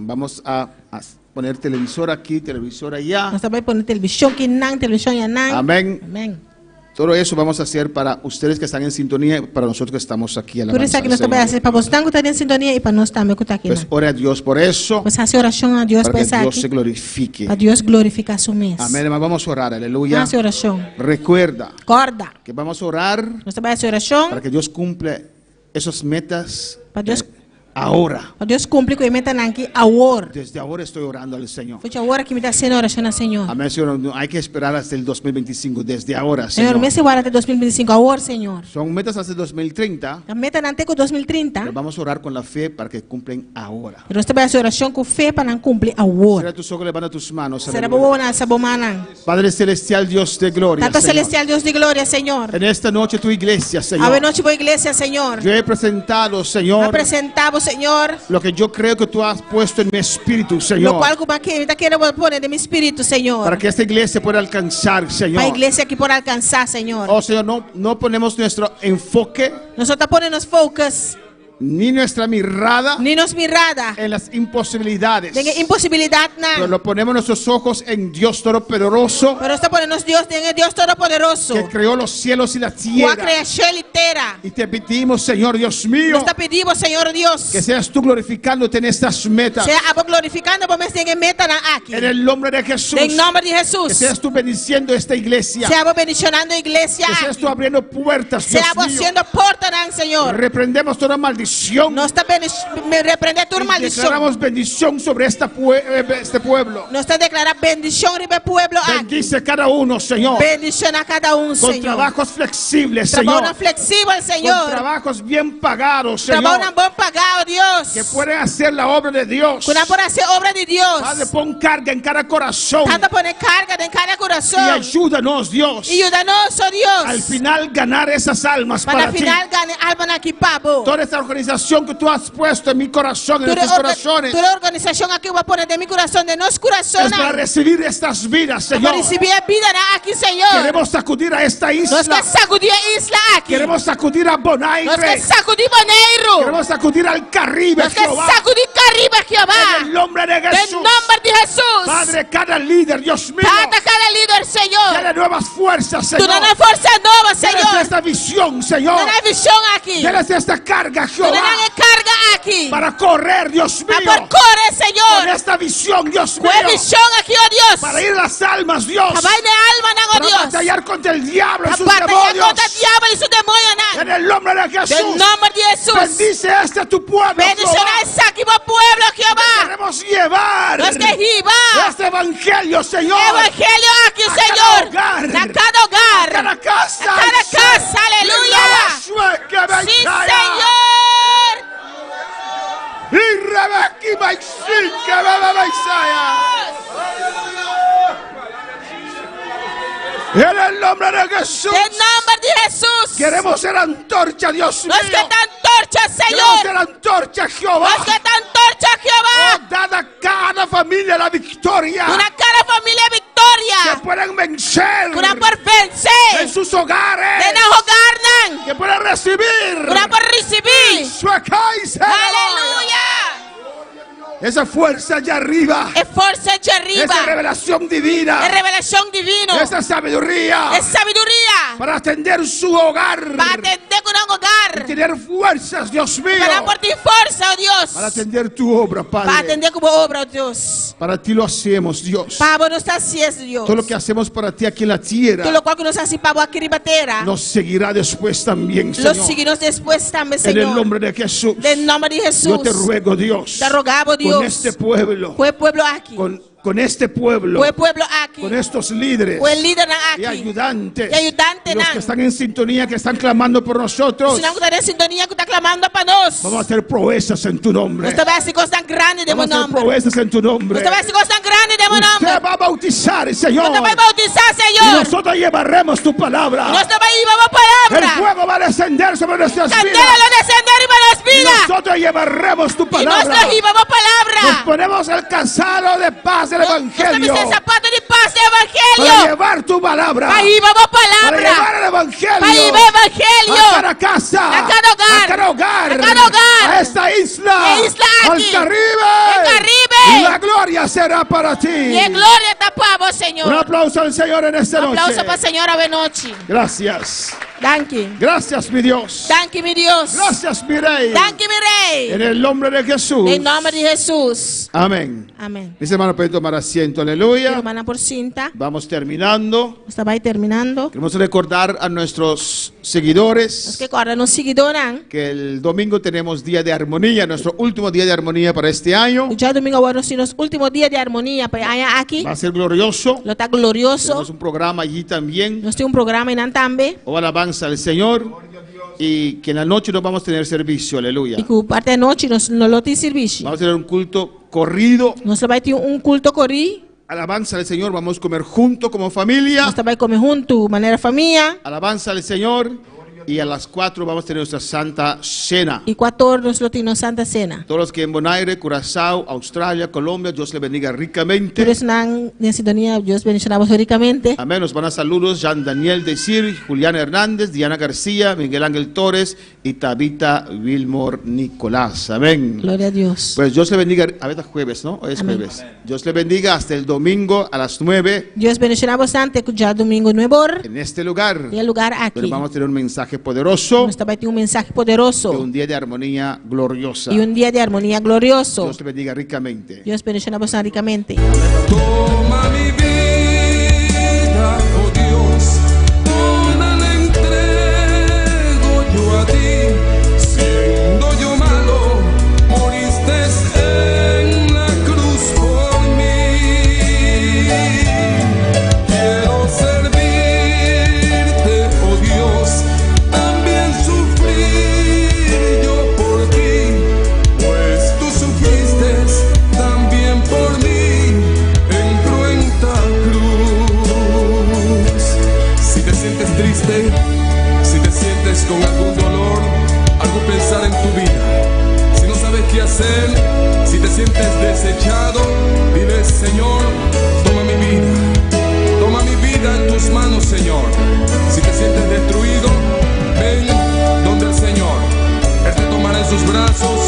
vamos a poner televisor aquí, televisor allá. Nós também põe televisão aqui, não, televisão aí, não. Amén. Amém. Todo eso vamos a hacer para ustedes que están en sintonía y para nosotros que estamos aquí. Por isso alabanza que al nós também Señor. fazemos para você que está em sintonia e para nós também que está aqui. Pues ore a Dios por eso, Pues fazer oração a Deus para para que isso Dios se aqui. glorifique. Para Deus glorificar seu mês. Amén, hermano. Vamos a orar, aleluya. Faça oração. Recuerda Acorda. que vamos a orar Nós também fazer oração. para que Dios cumpla esas metas Para Deus, ahora. para Deus cumprir com a meta aqui agora. Desde ahora estoy orando al Señor. Foi agora que me está sendo oração ao Senhor. Amén, Señor. No hay que esperar hasta el 2025. Desde ahora, Senhor, Señor. mês agora até 2025 agora, Senhor. Son metas hasta el 2030. A meta não tem com 2030. Pero vamos a orar con la fe para que cumplen ahora. Nós também fazer oração com fé para não cumprir Cierra agora. tus ojos, levanta tus manos. Será aleluya. boa na sabomana. Padre celestial, Dios de gloria, Tata Señor. celestial, Deus de glória, Senhor. En esta noche tu iglesia, A Señor. noite boa igreja, Senhor. Yo he presentado, Señor, Apresentamos, Senhor. lo que yo creo que tú has puesto en mi espíritu, No Señor. qual como aqui está querendo poner de meu espírito, Senhor. Para que esta iglesia pueda alcanzar, Para a Señor. igreja que por alcançar, Senhor. Oh, Señor, no ponemos nuestro enfoque Nós só está ponendo focus, ni nuestra mirada nem nos mirada. en las imposibilidades. Tem impossibilidade Pero não. lo ponemos nuestros ojos en Dios Todopoderoso, Pero está ponendo Deus, tem Deus Todo-Poderoso. que creó los cielos y la Com a tierra. criação inteira. Y te pedimos, Señor Dios mío, Nós está pedindo, Senhor Deus. que seas tú glorificándote en estas metas. Seja glorificando por meus tem meta aqui. En el nombre de Jesús. Em nome de Que Jesus. seas tú bendiciendo esta iglesia. Seja bendicionando a igreja Que seas aqui. tú abriendo puertas, Dios Seja mío. sendo porta, Senhor. Reprendemos toda maldición. Nós está repreender toda Y maldição. declaramos bendición sobre este pueblo. Nós está declarando bendição sobre o povo aqui. Bendice cada uno, Señor. Bendición a cada Con Senhor. trabajos flexibles, Trabalho Señor. flexível, Con Senhor. trabajos bien pagados, Señor. Trabalho bom pagado, Deus. Que pueden hacer la obra de Dios. Quando por ser obra de Deus. Padre, pon carga en cada corazón. Tanta poner carga em cada Y coração. ayúdanos, Dios. E ajuda-nos, ó Deus. Al final ganar esas almas Para para ti. final ganhar alma aqui, pabo. Toda esta organización que tú has puesto en mi corazón, en nuestros corazones, Toda organização aqui vai pôr de meu coração, de nosso coração. es para recibir estas vidas, Para Señor. receber a vida aqui, Senhor. Queremos sacudir a esta Nós isla. queremos sacudir a isla aqui. Queremos sacudir a Nós Bonaire. queremos sacudir Bonaire. Queremos sacudir al Caribe, Nós queremos Jehová. sacudir Caribe, En Jeová. el nombre de Em Jesús. nome de Jesus. Padre, cada líder, Dios mío, Trata cada líder, Senhor. dale nuevas fuerzas, Tu Señor. dá força nova, Dale Senhor. esta visión, Señor. Tu dá visão aqui. Dale esta carga, Tu Jehová. dá carga aqui. aqui. para correr, Dios mío, Corre, Senhor. con esta visión, Dios Com mío, a visão aqui, ó Deus. para ir a las almas, Dios, Vai na alma, não, ó para Deus. batallar contra el diablo y A sus batalhar demonios. contra o diabo e seu demônio, não. En el nombre de Jesús, Em nome de Jesus. bendice este tu pueblo, Bendicionar Jehová. esse aqui, meu povo, Jeová. Queremos llevar Nós queremos este evangelio, Señor, evangelho aqui, a cada Senhor. hogar, Na cada hogar. a cada casa, A cada casa, aleluia. Sim, Senhor. Y Rebeki Baixinca, Baba Baixaya. En el nombre de Jesús, Em nome de Jesus. queremos ser antorcha, Dios mío. Nós que tá antorcha, Queremos Senhor. ser antorcha, Jehová. Nós que tá antorcha, Jeová. Dada a cada familia la victoria. Una cara família Que vitória. puedan vencer Una por en vencer. sus hogares. De não rogar, não. Que puedan recibir Una por receber. su Aleluya. Aleluia. Esa fuerza allá arriba. É força de arriba. Esa revelación divina. É revelação divina. Esa sabiduría. É sabedoria. Para atender su hogar. Para atender com um hogar. Tener fuerzas, Dios mío. Para por ti força, ó Deus. Para atender tu obra, Para Padre. atender como obra, ó Deus. Para ti lo hacemos, Dios. Para nos haces, Deus. Todo lo que hacemos para ti aquí en la tierra Todo lo cual que nos hace para aqui na terra. nos seguirá después también, Los Señor. seguimos después también, En el Señor. nombre de Jesús. En nombre de Jesús. Yo te ruego, Dios, Te rogamos, Dios. con este pueblo, Fue pueblo aquí. con este pueblo, Fue pueblo aquí. con estos líderes Fue líder y aquí. ayudantes, Y ayudante, y los nan. que están en sintonía, que están clamando por nosotros, Si no está en sintonía que está clamando para nós. vamos a hacer proezas en tu nombre. Usted va a hacer cosas tan grandes de mi Vamos a hacer nombre. proezas en tu nombre. Usted va a hacer cosas tan grandes de mi Usted nombre. va a bautizar, Señor, Usted va a bautizar, y Señor. nosotros llevaremos tu palabra. Nosotros llevamos El palabra. fuego va a descender sobre nuestras Candela vidas. lo descender y para las Y vidas. nosotros llevaremos tu Y palabra. nosotros llevamos Nos palabra. ponemos el calzado de paz del Nosotros Evangelio el zapato de paz de para evangelio. llevar tu palabra. Para llevamos Para llevar palabra. el Evangelio Para llevar evangelio. a cada casa, A cada hogar. a cada hogar, A cada hogar. a esta isla, A isla al aquí. Caribe. Al Caribe. Y la gloria será para ti. Y en gloria está para vos, Señor. Un aplauso al Señor en esta Un aplauso noche. para el Señor a noche. Gracias. Danke. Gracias, mi Dios. Danke, mi Dios. Gracias, mi Rey. Danke, mi En Rey. el nombre de Jesús. En nombre de Jesús. Amén. Amén. Mis hermanos, pueden tomar asiento. Aleluya. Hermana por cinta. Vamos terminando. Estaba ahí terminando. Queremos recordar a nuestros Los seguidores que ahora nos seguidoran. que el domingo tenemos día de armonía, nuestro último día de armonía para este año. Ya domingo bueno, si los últimos días de armonía para allá aquí. Va a ser glorioso. Lo está glorioso. Tenemos un programa allí también. Nos tiene un programa en Antambe. O alabanza al Señor. Y que en la noche no vamos a tener servicio. Aleluya. Y que parte de noche nos lo tiene servicio. Vamos a tener un culto corrido. Nos va a tener un culto corri. Alabanza al Señor. Vamos a comer juntos como familia. Nos va a comer junto, manera familia. Alabanza al Señor. Y a las 4 vamos a tener nuestra Santa Cena. Y 4 nos lo tiene Santa Cena. Todos los que en Bonaire, Curazao, Australia, Colombia, Dios les bendiga ricamente. Ustedes están en sintonía, Dios bendicionamos ricamente. Amén. Nos van a saludos Jean Daniel Desir, Julián Hernández, Diana García, Miguel Ángel Torres y Tabita Wilmore Nicolás. Amén. Gloria a Dios. Pues Dios le bendiga. A ver, es jueves, ¿no? Hoy es Amén. jueves. Dios le bendiga hasta el domingo a las 9 Dios bendicionamos antes que ya domingo nuevo. en este lugar. Y el lugar aquí. Pero vamos a tener un mensaje poderoso Nos va a tener un mensaje de poderoso. un día de armonía gloriosa. Y un día de armonía glorioso. Dios le bendiga ricamente. Dios bendicionamos ricamente. Toma mi vida, oh Dios, toda la entrego yo a ti. Siendo yo malo, moriste en la cruz por mí. Quiero servirte, oh Dios, también sufrir yo por ti, pues tú sufriste también por mí en cruenta cruz. Si te sientes triste, si te sientes con algún dolor, algún pensar en tu vida, si no sabes qué hacer, si te sientes desechado, dile: Señor, toma mi vida en tus manos, Señor. Si te sientes destruido, ven donde el Señor. Él te tomará en sus brazos